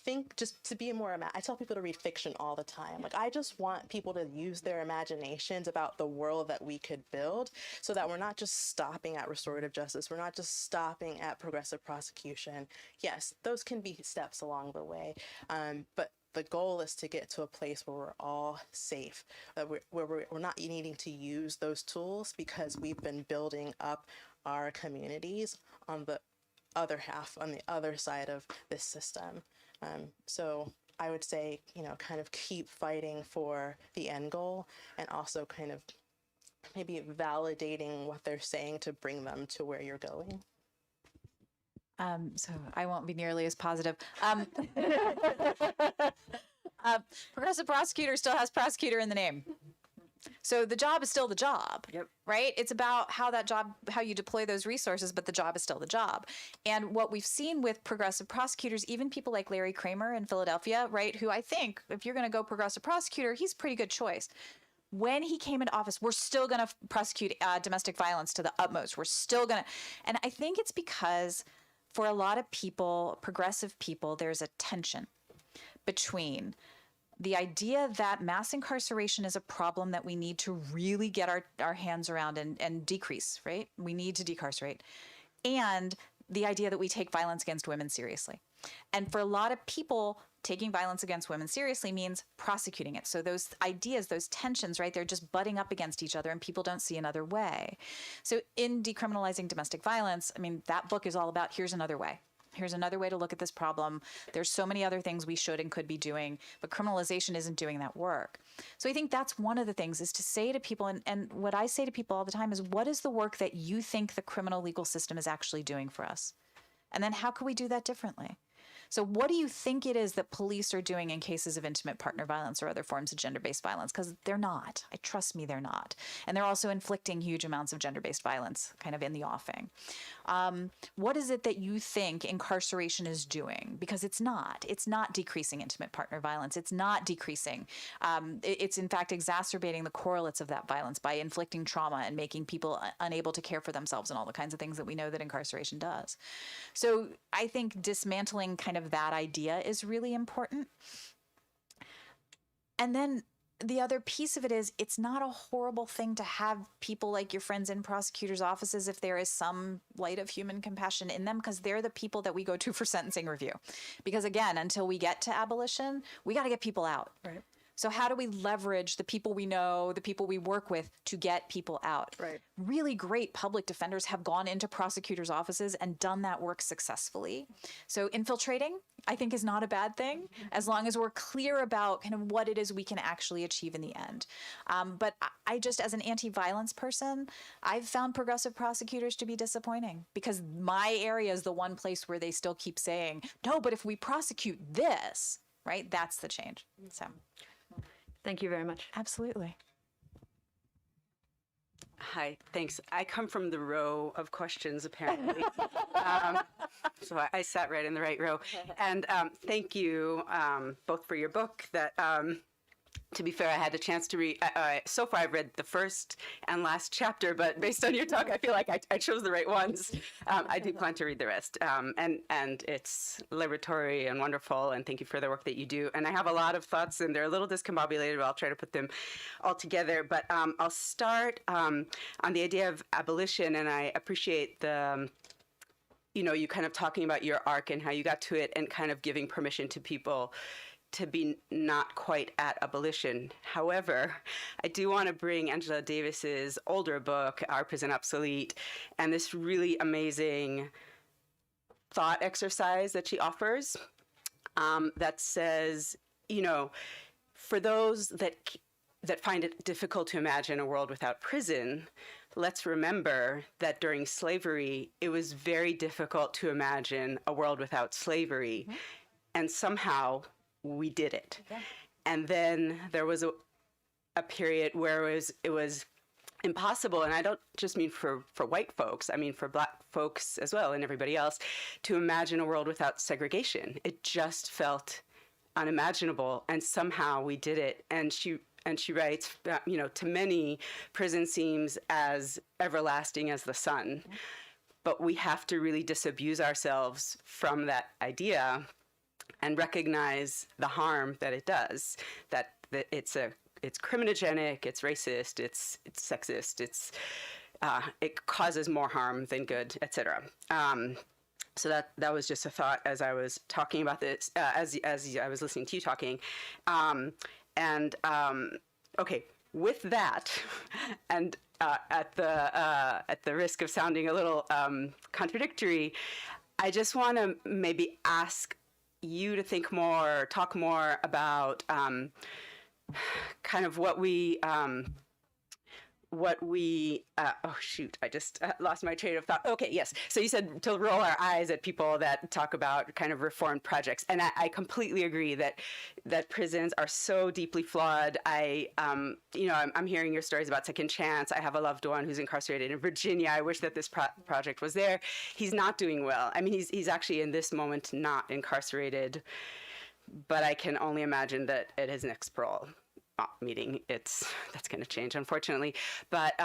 Think just to be more, I tell people to read fiction all the time. Like, I just want people to use their imaginations about the world that we could build, so that we're not just stopping at restorative justice. We're not just stopping at progressive prosecution. Yes, those can be steps along the way. But the goal is to get to a place where we're all safe, where we're not needing to use those tools, because we've been building up our communities on the other side of this system. So I would say, kind of keep fighting for the end goal, and also kind of maybe validating what they're saying to bring them to where you're going. So I won't be nearly as positive. Progressive prosecutor still has prosecutor in the name. So the job is still the job, right? It's about how you deploy those resources, but the job is still the job. And what we've seen with progressive prosecutors, even people like Larry Kramer in Philadelphia, right, who I think, if you're going to go progressive prosecutor, he's a pretty good choice. When he came into office, we're still going to prosecute domestic violence to the utmost. We're still going to, and I think it's because for a lot of people, progressive people, there's a tension between the idea that mass incarceration is a problem that we need to really get our hands around and decrease, right? We need to decarcerate. And the idea that we take violence against women seriously. And for a lot of people, taking violence against women seriously means prosecuting it. So those ideas, those tensions, right, they're just butting up against each other, and people don't see another way. So in Decriminalizing Domestic Violence, I mean, that book is all about, here's another way. Here's another way to look at this problem. There's so many other things we should and could be doing, but criminalization isn't doing that work. So I think that's one of the things, is to say to people, and what I say to people all the time is, what is the work that you think the criminal legal system is actually doing for us? And then how can we do that differently? So what do you think it is that police are doing in cases of intimate partner violence or other forms of gender-based violence? Because they're not. Trust me, they're not. And they're also inflicting huge amounts of gender-based violence kind of in the offing. What is it that you think incarceration is doing? Because it's not. It's not decreasing intimate partner violence. It's not decreasing. It's in fact exacerbating the correlates of that violence by inflicting trauma and making people unable to care for themselves and all the kinds of things that we know that incarceration does. So I think dismantling kind of that idea is really important. And then the other piece of it is, it's not a horrible thing to have people like your friends in prosecutors' offices if there is some light of human compassion in them, because they're the people that we go to for sentencing review. Because again, until we get to abolition, we got to get people out. Right. So how do we leverage the people we know, the people we work with, to get people out? Right. Really great public defenders have gone into prosecutors' offices and done that work successfully. So infiltrating, I think, is not a bad thing, as long as we're clear about kind of what it is we can actually achieve in the end. But I just, as an anti-violence person, I've found progressive prosecutors to be disappointing, because my area is the one place where they still keep saying, no, but if we prosecute this, right, that's the change. So. Thank you very much. Absolutely. Hi, thanks. I come from the row of questions, apparently. So I sat right in the right row. And thank you both for your book that to be fair, I had a chance to read, so far I've read the first and last chapter, but based on your talk, I feel like I chose the right ones. I do plan to read the rest. And it's liberatory and wonderful, and thank you for the work that you do. And I have a lot of thoughts, and they're a little discombobulated, but I'll try to put them all together. But I'll start on the idea of abolition, and I appreciate the you kind of talking about your arc and how you got to it and kind of giving permission to people to be not quite at abolition. However, I do want to bring Angela Davis's older book, Our Prison Obsolete, and this really amazing thought exercise that she offers that says, for those that find it difficult to imagine a world without prison, let's remember that during slavery, it was very difficult to imagine a world without slavery. Mm-hmm. And somehow we did it. Okay. And then there was a period where it was impossible, and I don't just mean for white folks, I mean for Black folks as well and everybody else, to imagine a world without segregation. It just felt unimaginable, and somehow we did it. And she writes, to many, prison seems as everlasting as the sun. Mm-hmm. But we have to really disabuse ourselves from that idea and recognize the harm that it does, that it's criminogenic, it's racist, it's sexist, it causes more harm than good, etc. So that was just a thought as I was talking about this, as I was listening to you talking. Okay, with that, and at the risk of sounding a little contradictory, I just want to maybe ask you to think more, talk more about kind of what we oh shoot, I just lost my train of thought. Okay, yes. So you said to roll our eyes at people that talk about kind of reformed projects. And I completely agree that prisons are so deeply flawed. I'm hearing your stories about Second Chance. I have a loved one who's incarcerated in Virginia. I wish that this project was there. He's not doing well. I mean, he's actually in this moment not incarcerated, but I can only imagine that at his next parole meeting, that's going to change, unfortunately. But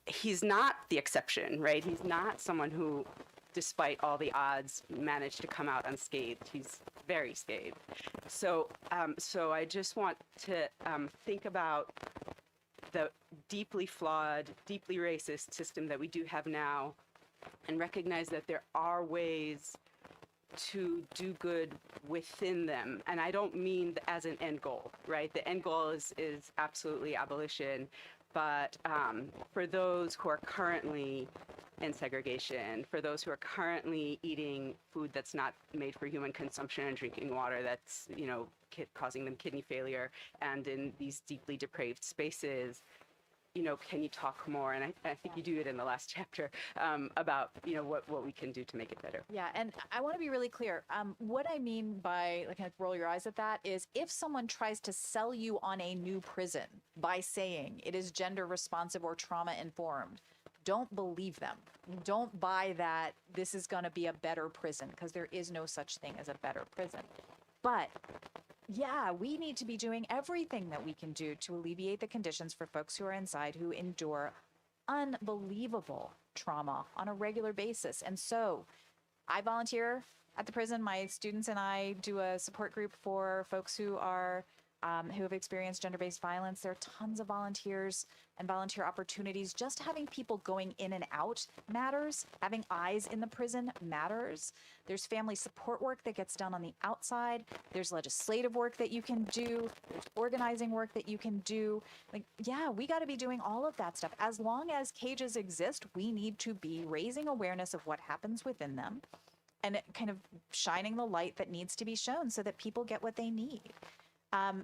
he's not the exception, right? He's not someone who, despite all the odds, managed to come out unscathed. He's very scathed. So I just want to think about the deeply flawed, deeply racist system that we do have now, and recognize that there are ways to do good within them. And I don't mean as an end goal, right? The end goal is absolutely abolition. But for those who are currently in segregation, for those who are currently eating food that's not made for human consumption and drinking water that's, causing them kidney failure, and in these deeply depraved spaces, can you talk more? And I think you do it in the last chapter about, what we can do to make it better. Yeah, and I want to be really clear. What I mean by kind of roll your eyes at that is if someone tries to sell you on a new prison by saying it is gender responsive or trauma informed, don't believe them. Don't buy that this is going to be a better prison, because there is no such thing as a better prison. But yeah, we need to be doing everything that we can do to alleviate the conditions for folks who are inside who endure unbelievable trauma on a regular basis. And so I volunteer at the prison. My students and I do a support group for folks who are who have experienced gender-based violence. There are tons of volunteers and volunteer opportunities. Just having people going in and out matters. Having eyes in the prison matters. There's family support work that gets done on the outside. There's legislative work that you can do. There's organizing work that you can do. We got to be doing all of that stuff. As long as cages exist, we need to be raising awareness of what happens within them and kind of shining the light that needs to be shown so that people get what they need.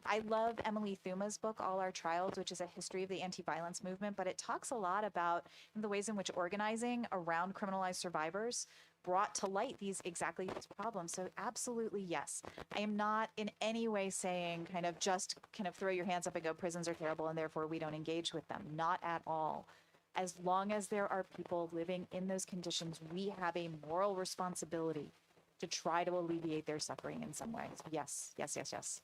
I love Emily Thuma's book, All Our Trials, which is a history of the anti-violence movement, but it talks a lot about the ways in which organizing around criminalized survivors brought to light these problems. So absolutely, yes. I am not in any way saying kind of throw your hands up and go, prisons are terrible and therefore we don't engage with them. Not at all. As long as there are people living in those conditions, we have a moral responsibility to try to alleviate their suffering in some way. So yes, yes, yes, yes.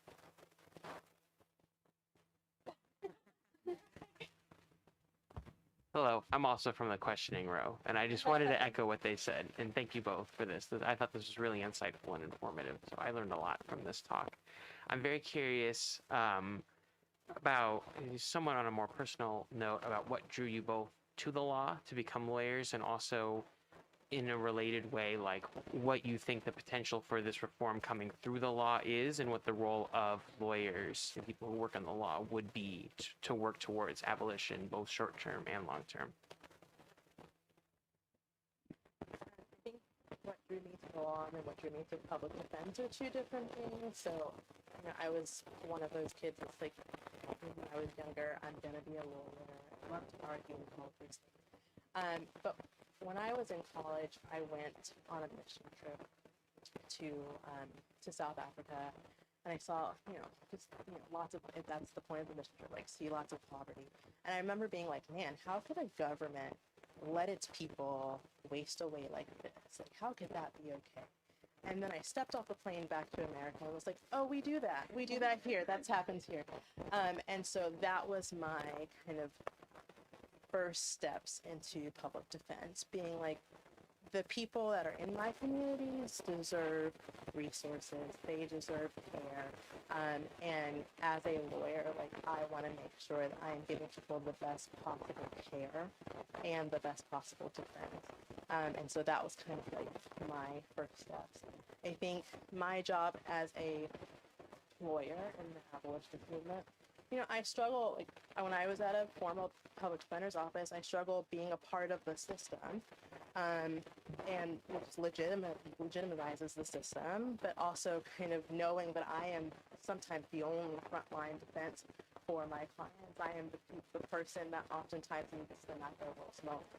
Hello, I'm also from the questioning row, and I just wanted to echo what they said, and thank you both for this. I thought this was really insightful and informative, so I learned a lot from this talk. I'm very curious about, somewhat on a more personal note, about what drew you both to the law to become lawyers, and also in a related way, like what you think the potential for this reform coming through the law is, and what the role of lawyers and people who work in the law would be to work towards abolition, both short-term and long-term. I think what drew me to the law and what drew me to public defense are two different things. So, I was one of those kids that's like, when I was younger, I'm gonna be a lawyer. I love to argue and all these things. But when I was in college, I went on a mission trip to South Africa, and I saw, lots of, if that's the point of the mission trip, like see lots of poverty. And I remember being like, man, how could a government let its people waste away like this? Like, how could that be okay? And then I stepped off the plane back to America and was like, oh, we do that. We do that here. That happens here. And so that was my kind of first steps into public defense, being like, the people that are in my communities deserve resources, they deserve care, and as a lawyer, like, I want to make sure that I am giving people the best possible care and the best possible defense, and so that was kind of like my first steps. I think my job as a lawyer in the abolitionist movement, I struggle, like, when I was at a formal public defender's office, I struggle being a part of the system, and which legitimizes the system, but also kind of knowing that I am sometimes the only frontline defense for my clients. I am the person that oftentimes needs them at their worst moments.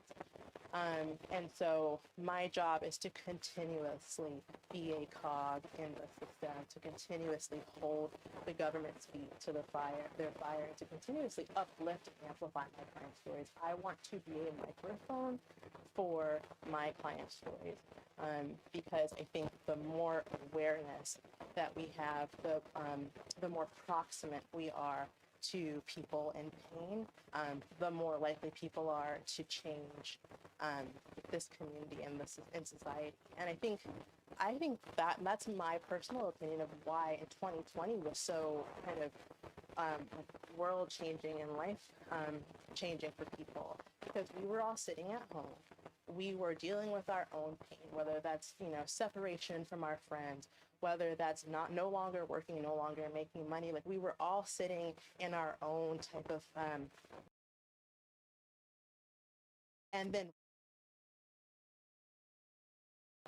And so my job is to continuously be a cog in the system, to continuously hold the government's feet to their fire, and to continuously uplift and amplify my clients' stories. I want to be a microphone for my clients' stories, because I think the more awareness that we have, the more proximate we are to people in pain, the more likely people are to change this community and in society. And I think that's my personal opinion of why in 2020 was so kind of world changing and life changing for people, because we were all sitting at home. We were dealing with our own pain, whether that's, separation from our friends, whether that's no longer working, no longer making money. Like, we were all sitting in our own type of, and then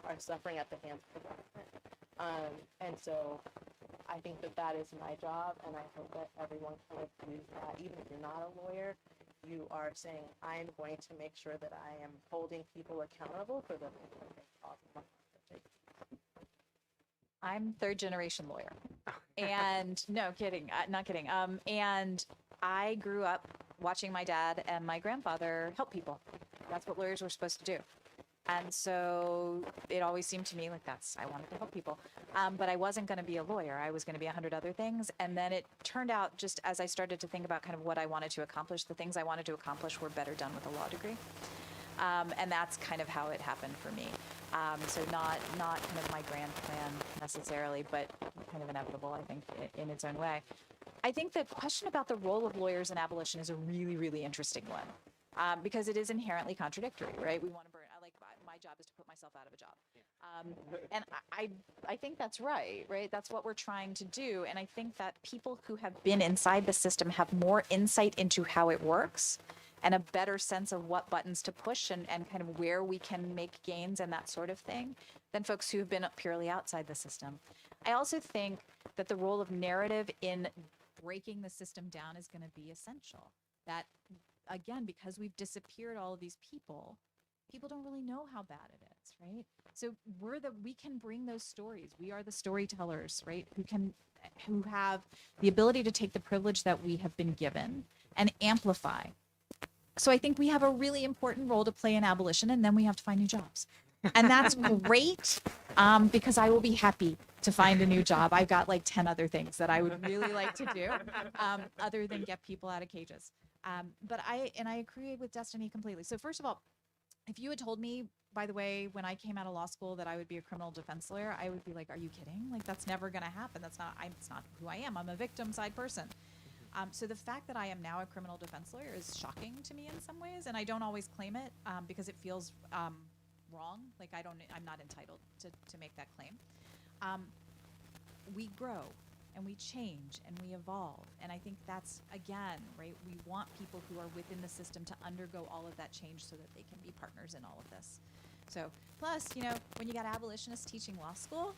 are suffering at the hands of the government. And so I think that is my job, and I hope that everyone kind of views that. Even if you're not a lawyer, you are saying, I'm going to make sure that I am holding people accountable for the things that they cause. I'm third generation lawyer. And no kidding, not kidding. And I grew up watching my dad and my grandfather help people. That's what lawyers were supposed to do. And so it always seemed to me like I wanted to help people. But I wasn't going to be a lawyer. I was going to be 100 other things. And then it turned out, just as I started to think about kind of what I wanted to accomplish, the things I wanted to accomplish were better done with a law degree. And that's kind of how it happened for me. So not kind of my grand plan necessarily, but kind of inevitable, I think, in its own way. I think the question about the role of lawyers in abolition is a really, really interesting one, because it is inherently contradictory, right? We want to burn. My job is to put myself out of a job. And I think that's right? That's what we're trying to do. And I think that people who have been inside the system have more insight into how it works and a better sense of what buttons to push and kind of where we can make gains and that sort of thing than folks who have been purely outside the system. I also think that the role of narrative in breaking the system down is going to be essential. That, again, because we've disappeared all of these people don't really know how bad it is, right? So we can bring those stories. We are the storytellers, right? Who have the ability to take the privilege that we have been given and amplify. So I think we have a really important role to play in abolition, and then we have to find new jobs. And that's great, because I will be happy to find a new job. I've got like 10 other things that I would really like to do, other than get people out of cages. But I agree with Destiny completely. So first of all, if you had told me, by the way, when I came out of law school that I would be a criminal defense lawyer, I would be like, are you kidding? Like, that's never going to happen. It's not who I am. I'm a victim side person. So the fact that I am now a criminal defense lawyer is shocking to me in some ways, and I don't always claim it because it feels wrong. Like I'm not entitled to make that claim. We grow and we change and we evolve, and I think that's, again, right, we want people who are within the system to undergo all of that change so that they can be partners in all of this. So plus, when you got abolitionists teaching law school,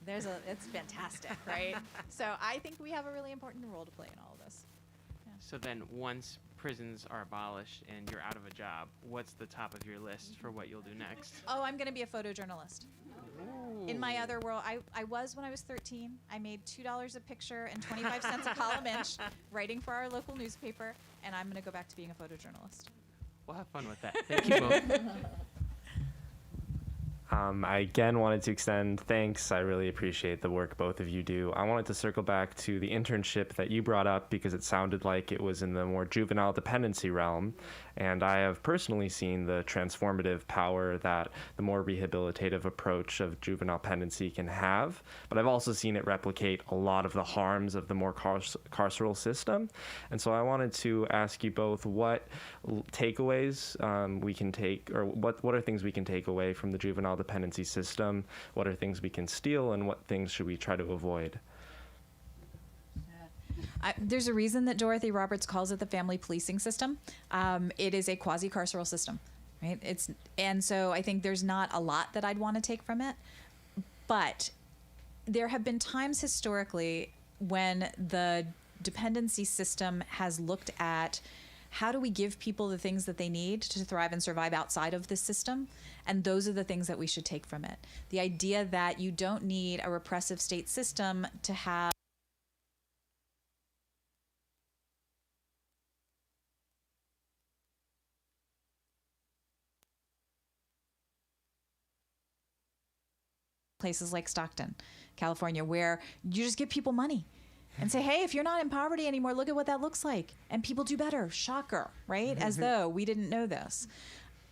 it's fantastic, right? So I think we have a really important role to play in all of this. So then once prisons are abolished and you're out of a job, what's the top of your list for what you'll do next? Oh, I'm going to be a photojournalist. In my other world, I was when I was 13. I made $2 a picture and 25 cents a column inch writing for our local newspaper, and I'm going to go back to being a photojournalist. We'll have fun with that. Thank you both. I again wanted to extend thanks. I really appreciate the work both of you do. I wanted to circle back to the internship that you brought up because it sounded like it was in the more juvenile dependency realm. And I have personally seen the transformative power that the more rehabilitative approach of juvenile pendency can have. But I've also seen it replicate a lot of the harms of the more carceral system. And so I wanted to ask you both what takeaways we can take, or what are things we can take away from the juvenile dependency system? What are things we can steal, and what things should we try to avoid? There's a reason that Dorothy Roberts calls it the family policing system. It is a quasi-carceral system, right? And so I think there's not a lot that I'd want to take from it, but there have been times historically when the dependency system has looked at how do we give people the things that they need to thrive and survive outside of this system? And those are the things that we should take from it. The idea that you don't need a repressive state system to have places like Stockton, California, where you just give people money and say, hey, if you're not in poverty anymore, look at what that looks like. And people do better. Shocker, right? As though we didn't know this.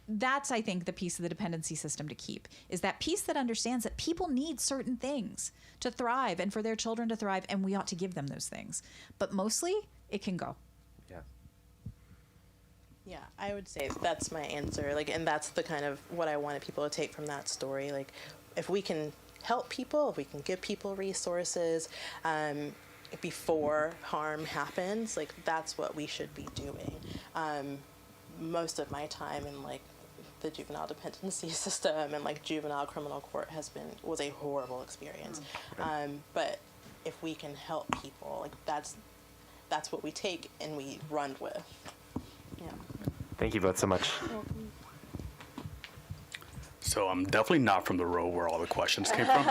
That's, I think, the piece of the dependency system to keep, is that piece that understands that people need certain things to thrive and for their children to thrive, and we ought to give them those things. But mostly, it can go. Yeah, I would say that's my answer. And that's the kind of what I wanted people to take from that story. If we can help people, if we can give people resources before harm happens, that's what we should be doing. Most of my time in the juvenile dependency system and juvenile criminal court was a horrible experience. But if we can help people, that's what we take and we run with. Yeah. Thank you both so much. So I'm definitely not from the row where all the questions came from.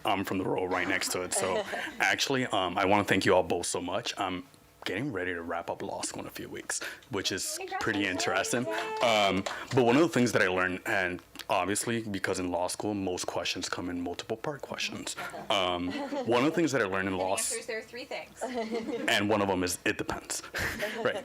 I'm from the row right next to it. So actually, I want to thank you all both so much. I'm getting ready to wrap up law school in a few weeks, which is pretty interesting. But one of the things that I learned, and obviously because in law school, most questions come in multiple part questions. One of the things that I learned in law school, there are three things. and one of them is it depends, right?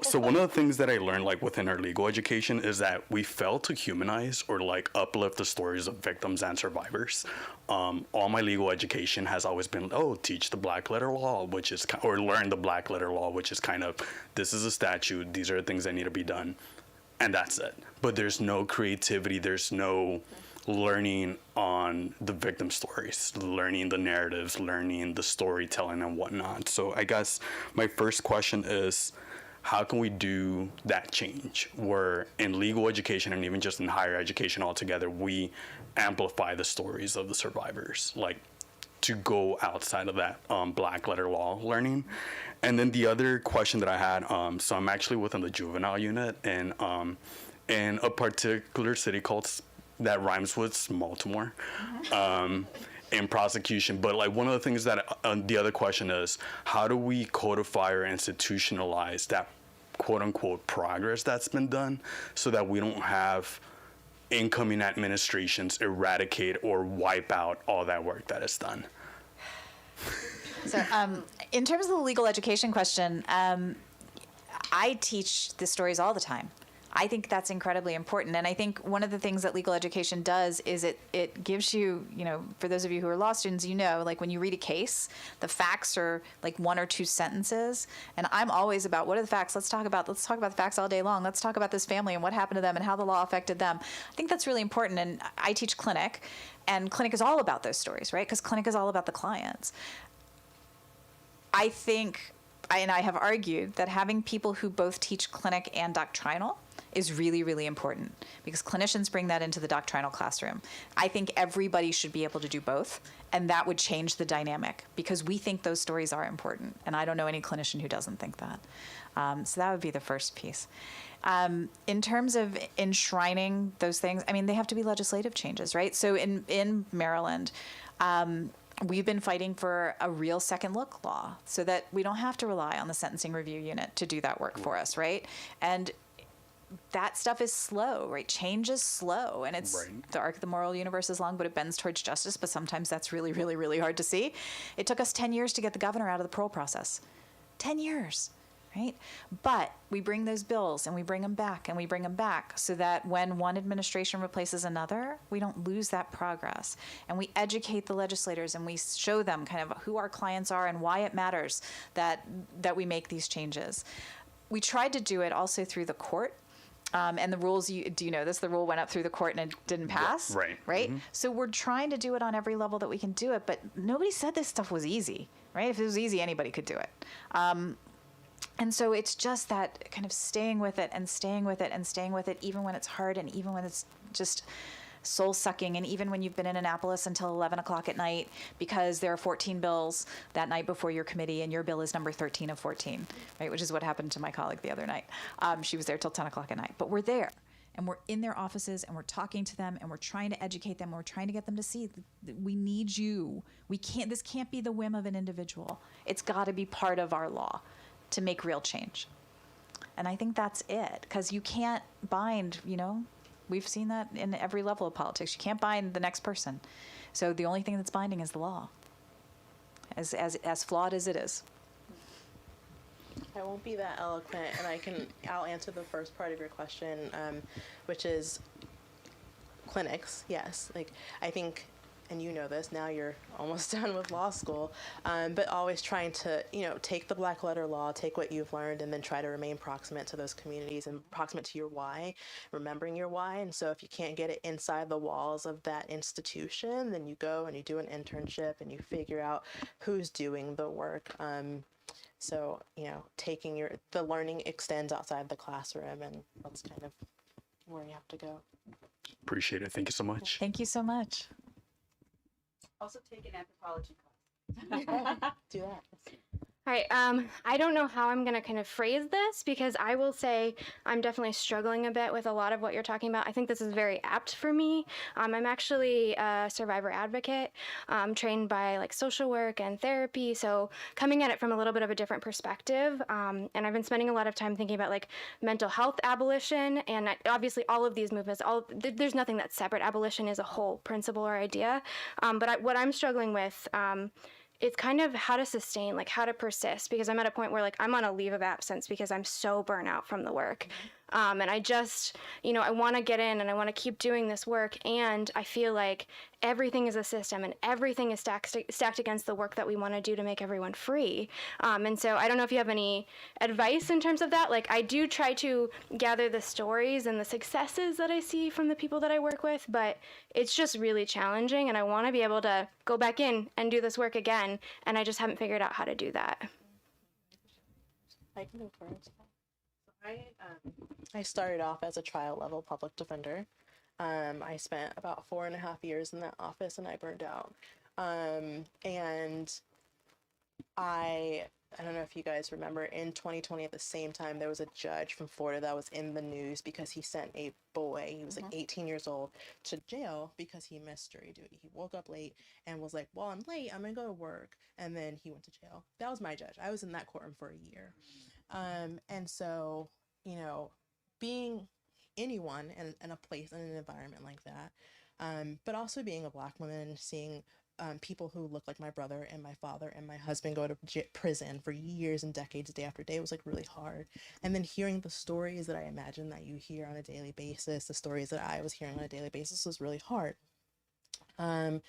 So one of the things that I learned within our legal education is that we fail to humanize or uplift the stories of victims and survivors. All my legal education has always been, teach the black letter law, which is, or learn the black letter law, which is kind of, this is a statute, these are the things that need to be done, and that's it. But there's no creativity, there's no learning on the victim stories, learning the narratives, learning the storytelling and whatnot. So I guess my first question is, how can we do that change where in legal education and even just in higher education altogether, we amplify the stories of the survivors, to go outside of that black letter law learning? And then the other question that I had, so I'm actually within the juvenile unit in a particular city called, that rhymes with Baltimore, in prosecution. But one of the things that, the other question is, how do we codify or institutionalize that quote unquote progress that's been done so that we don't have incoming administrations eradicate or wipe out all that work that is done? So in terms of the legal education question, I teach the stories all the time. I think that's incredibly important. And I think one of the things that legal education does is it gives you, for those of you who are law students, like when you read a case, the facts are like 1 or 2 sentences. And I'm always about, what are the facts? Let's talk about the facts all day long. Let's talk about this family and what happened to them and how the law affected them. I think that's really important. And I teach clinic, and clinic is all about those stories, right? Because clinic is all about the clients. I think, and I have argued that having people who both teach clinic and doctrinal is really, really important, because clinicians bring that into the doctrinal classroom. I think everybody should be able to do both, and that would change the dynamic, because we think those stories are important, and I don't know any clinician who doesn't think that. So that would be the first piece. In terms of enshrining those things, they have to be legislative changes, right? So in Maryland, we've been fighting for a real second look law so that we don't have to rely on the sentencing review unit to do that work for us, right? And that stuff is slow, right? Change is slow, and it's the arc of the moral universe is long, but it bends towards justice. But sometimes that's really, really, really hard to see. It took us 10 years to get the governor out of the parole process. 10 years, right? But we bring those bills and we bring them back and we bring them back so that when one administration replaces another, we don't lose that progress. And we educate the legislators and we show them kind of who our clients are and why it matters that we make these changes. We tried to do it also through the court. And the rules, do you know this? The rule went up through the court and it didn't pass. Yeah, right. Right? Mm-hmm. So we're trying to do it on every level that we can do it, but nobody said this stuff was easy, right? If it was easy, anybody could do it. And so it's just that kind of staying with it and staying with it and staying with it, even when it's hard and even when it's just soul sucking, and even when you've been in Annapolis until 11 o'clock at night because there are 14 bills that night before your committee and your bill is number 13 of 14, right? Which is what happened to my colleague the other night. She was there till 10 o'clock at night, but we're there and we're in their offices and we're talking to them and we're trying to educate them. And we're trying to get them to see that we need you. This can't be the whim of an individual. It's got to be part of our law to make real change. And I think that's it, because you can't bind, we've seen that in every level of politics. You can't bind the next person. So the only thing that's binding is the law, as flawed as it is. I won't be that eloquent, and I'll answer the first part of your question, which is clinics. Yes, I think, and you know this, now you're almost done with law school, but always trying to, take the black letter law, take what you've learned, and then try to remain proximate to those communities and proximate to your why, remembering your why. And so if you can't get it inside the walls of that institution, then you go and you do an internship and you figure out who's doing the work. So, taking the learning extends outside the classroom, and that's kind of where you have to go. Appreciate it. Thank you so much. Thank you so much. Also take an anthropology class. Do that. All right, I don't know how I'm going to kind of phrase this, because I will say I'm definitely struggling a bit with a lot of what you're talking about. I think this is very apt for me. I'm actually a survivor advocate, trained by social work and therapy, so coming at it from a little bit of a different perspective. And I've been spending a lot of time thinking about mental health abolition, and obviously all of these movements, there's nothing that's separate. Abolition is a whole principle or idea. But what I'm struggling with, it's kind of how to sustain, how to persist, because I'm at a point where I'm on a leave of absence because I'm so burnt out from the work. And I just, I want to get in and I want to keep doing this work. And I feel like everything is a system and everything is stacked against the work that we want to do to make everyone free. And so I don't know if you have any advice in terms of that. I do try to gather the stories and the successes that I see from the people that I work with, but it's just really challenging. And I want to be able to go back in and do this work again. And I just haven't figured out how to do that. I can go first. I started off as a trial level public defender. I spent about 4.5 years in that office and I burned out. And I don't know if you guys remember, in 2020 at the same time, there was a judge from Florida that was in the news because he sent a boy, he was 18 years old, to jail because he missed jury duty. He woke up late and was like, well, I'm late, I'm gonna go to work. And then he went to jail. That was my judge. I was in that courtroom for a year. And so, being anyone in a place, in an environment like that, but also being a Black woman, seeing people who look like my brother and my father and my husband go to prison for years and decades, day after day, was like really hard. And then hearing the stories that I imagine that you hear on a daily basis, the stories that I was hearing on a daily basis, was really hard. And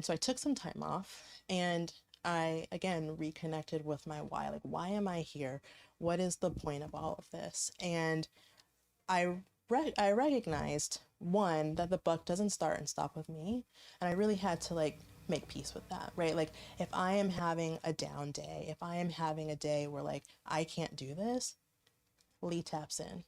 so I took some time off, and I again reconnected with my why. Like, why am I here? What is the point of all of this? And I recognized, one, that the buck doesn't start and stop with me, and I really had to like make peace with that, right? Like, if I am having a down day, if I am having a day where like I can't do this, Leigh taps in,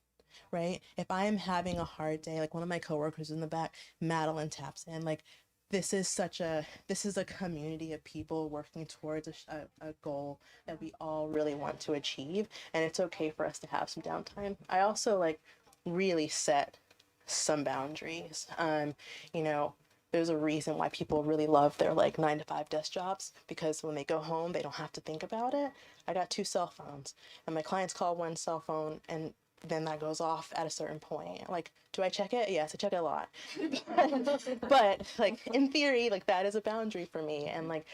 right? If I am having a hard day, like one of my coworkers in the back, Madeline taps in. Like, this is a community of people working towards a goal that we all really want to achieve, and it's okay for us to have some downtime. I also like really set some boundaries. You know, there's a reason why people really love their like 9-to-5 desk jobs, because when they go home, they don't have to think about it. I got 2 cell phones, and my clients call one cell phone, and then that goes off at a certain point. Like, do I check it? Yes, I check it a lot. But like in theory, like that is a boundary for me, and like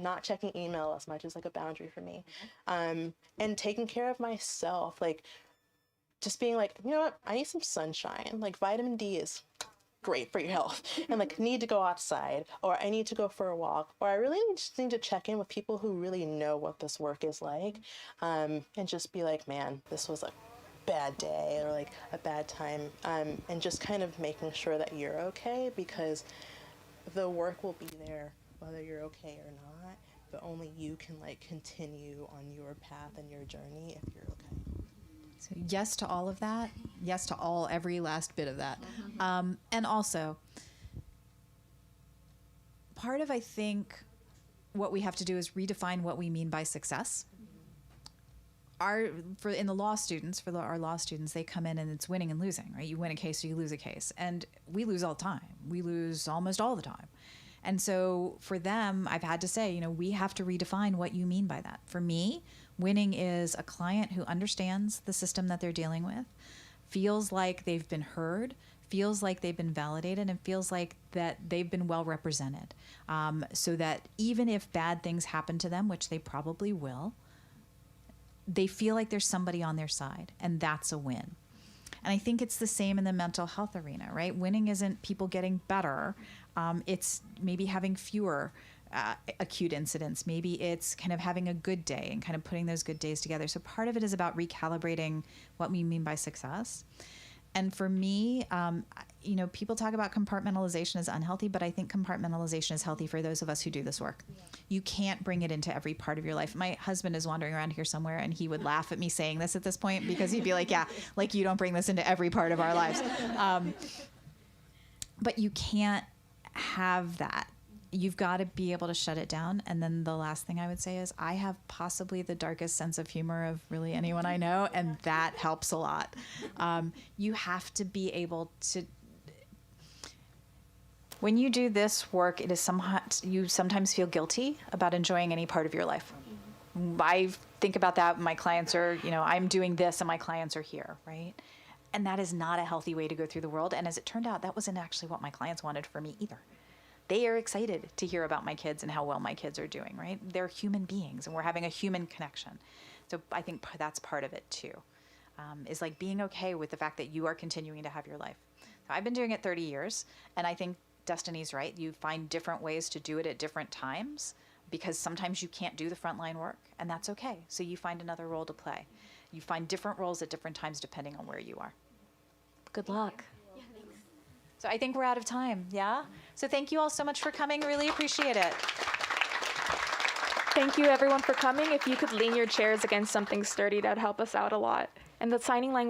not checking email as much is like a boundary for me. And taking care of myself, like just being like, you know what, I need some sunshine. Like vitamin D is great for your health, and like need to go outside, or I need to go for a walk, or I really just need to check in with people who really know what this work is like, and just be like, man, this was a bad day or like a bad time, and just kind of making sure that you're okay, because the work will be there whether you're okay or not, but only you can like continue on your path and your journey if you're okay. So yes to all of that. Yes to every last bit of that. And also, part of, I think, what we have to do is redefine what we mean by success. Our law students, they come in and it's winning and losing, right? You win a case or you lose a case. And we lose all the time. We lose almost all the time. And so for them, I've had to say, you know, we have to redefine what you mean by that. For me, winning is a client who understands the system that they're dealing with, feels like they've been heard, feels like they've been validated, and feels like that they've been well represented. So that even if bad things happen to them, which they probably will, they feel like there's somebody on their side, and that's a win. And I think it's the same in the mental health arena, right? Winning isn't people getting better. It's maybe having fewer acute incidents. Maybe it's kind of having a good day and kind of putting those good days together. So part of it is about recalibrating what we mean by success. And for me, you know, people talk about compartmentalization as unhealthy, but I think compartmentalization is healthy for those of us who do this work. Yeah. You can't bring it into every part of your life. My husband is wandering around here somewhere, and he would laugh at me saying this at this point, because he'd be like, yeah, like you don't bring this into every part of our lives. But you can't have that. You've got to be able to shut it down. And then the last thing I would say is I have possibly the darkest sense of humor of really anyone I know, and that helps a lot. You have to be able to, when you do this work, it is you sometimes feel guilty about enjoying any part of your life. I think about that when my clients are, you know, I'm doing this and my clients are here, right? And that is not a healthy way to go through the world. And as it turned out, that wasn't actually what my clients wanted for me either. They are excited to hear about my kids and how well my kids are doing, right? They're human beings, and we're having a human connection. So I think that's part of it too, is like being okay with the fact that you are continuing to have your life. So I've been doing it 30 years, and I think Destiny's right. You find different ways to do it at different times, because sometimes you can't do the frontline work, and that's okay. So you find another role to play. You find different roles at different times depending on where you are. Good luck. So I think we're out of time, yeah? So thank you all so much for coming. Really appreciate it. Thank you everyone for coming. If you could lean your chairs against something sturdy, that'd help us out a lot. And the signing language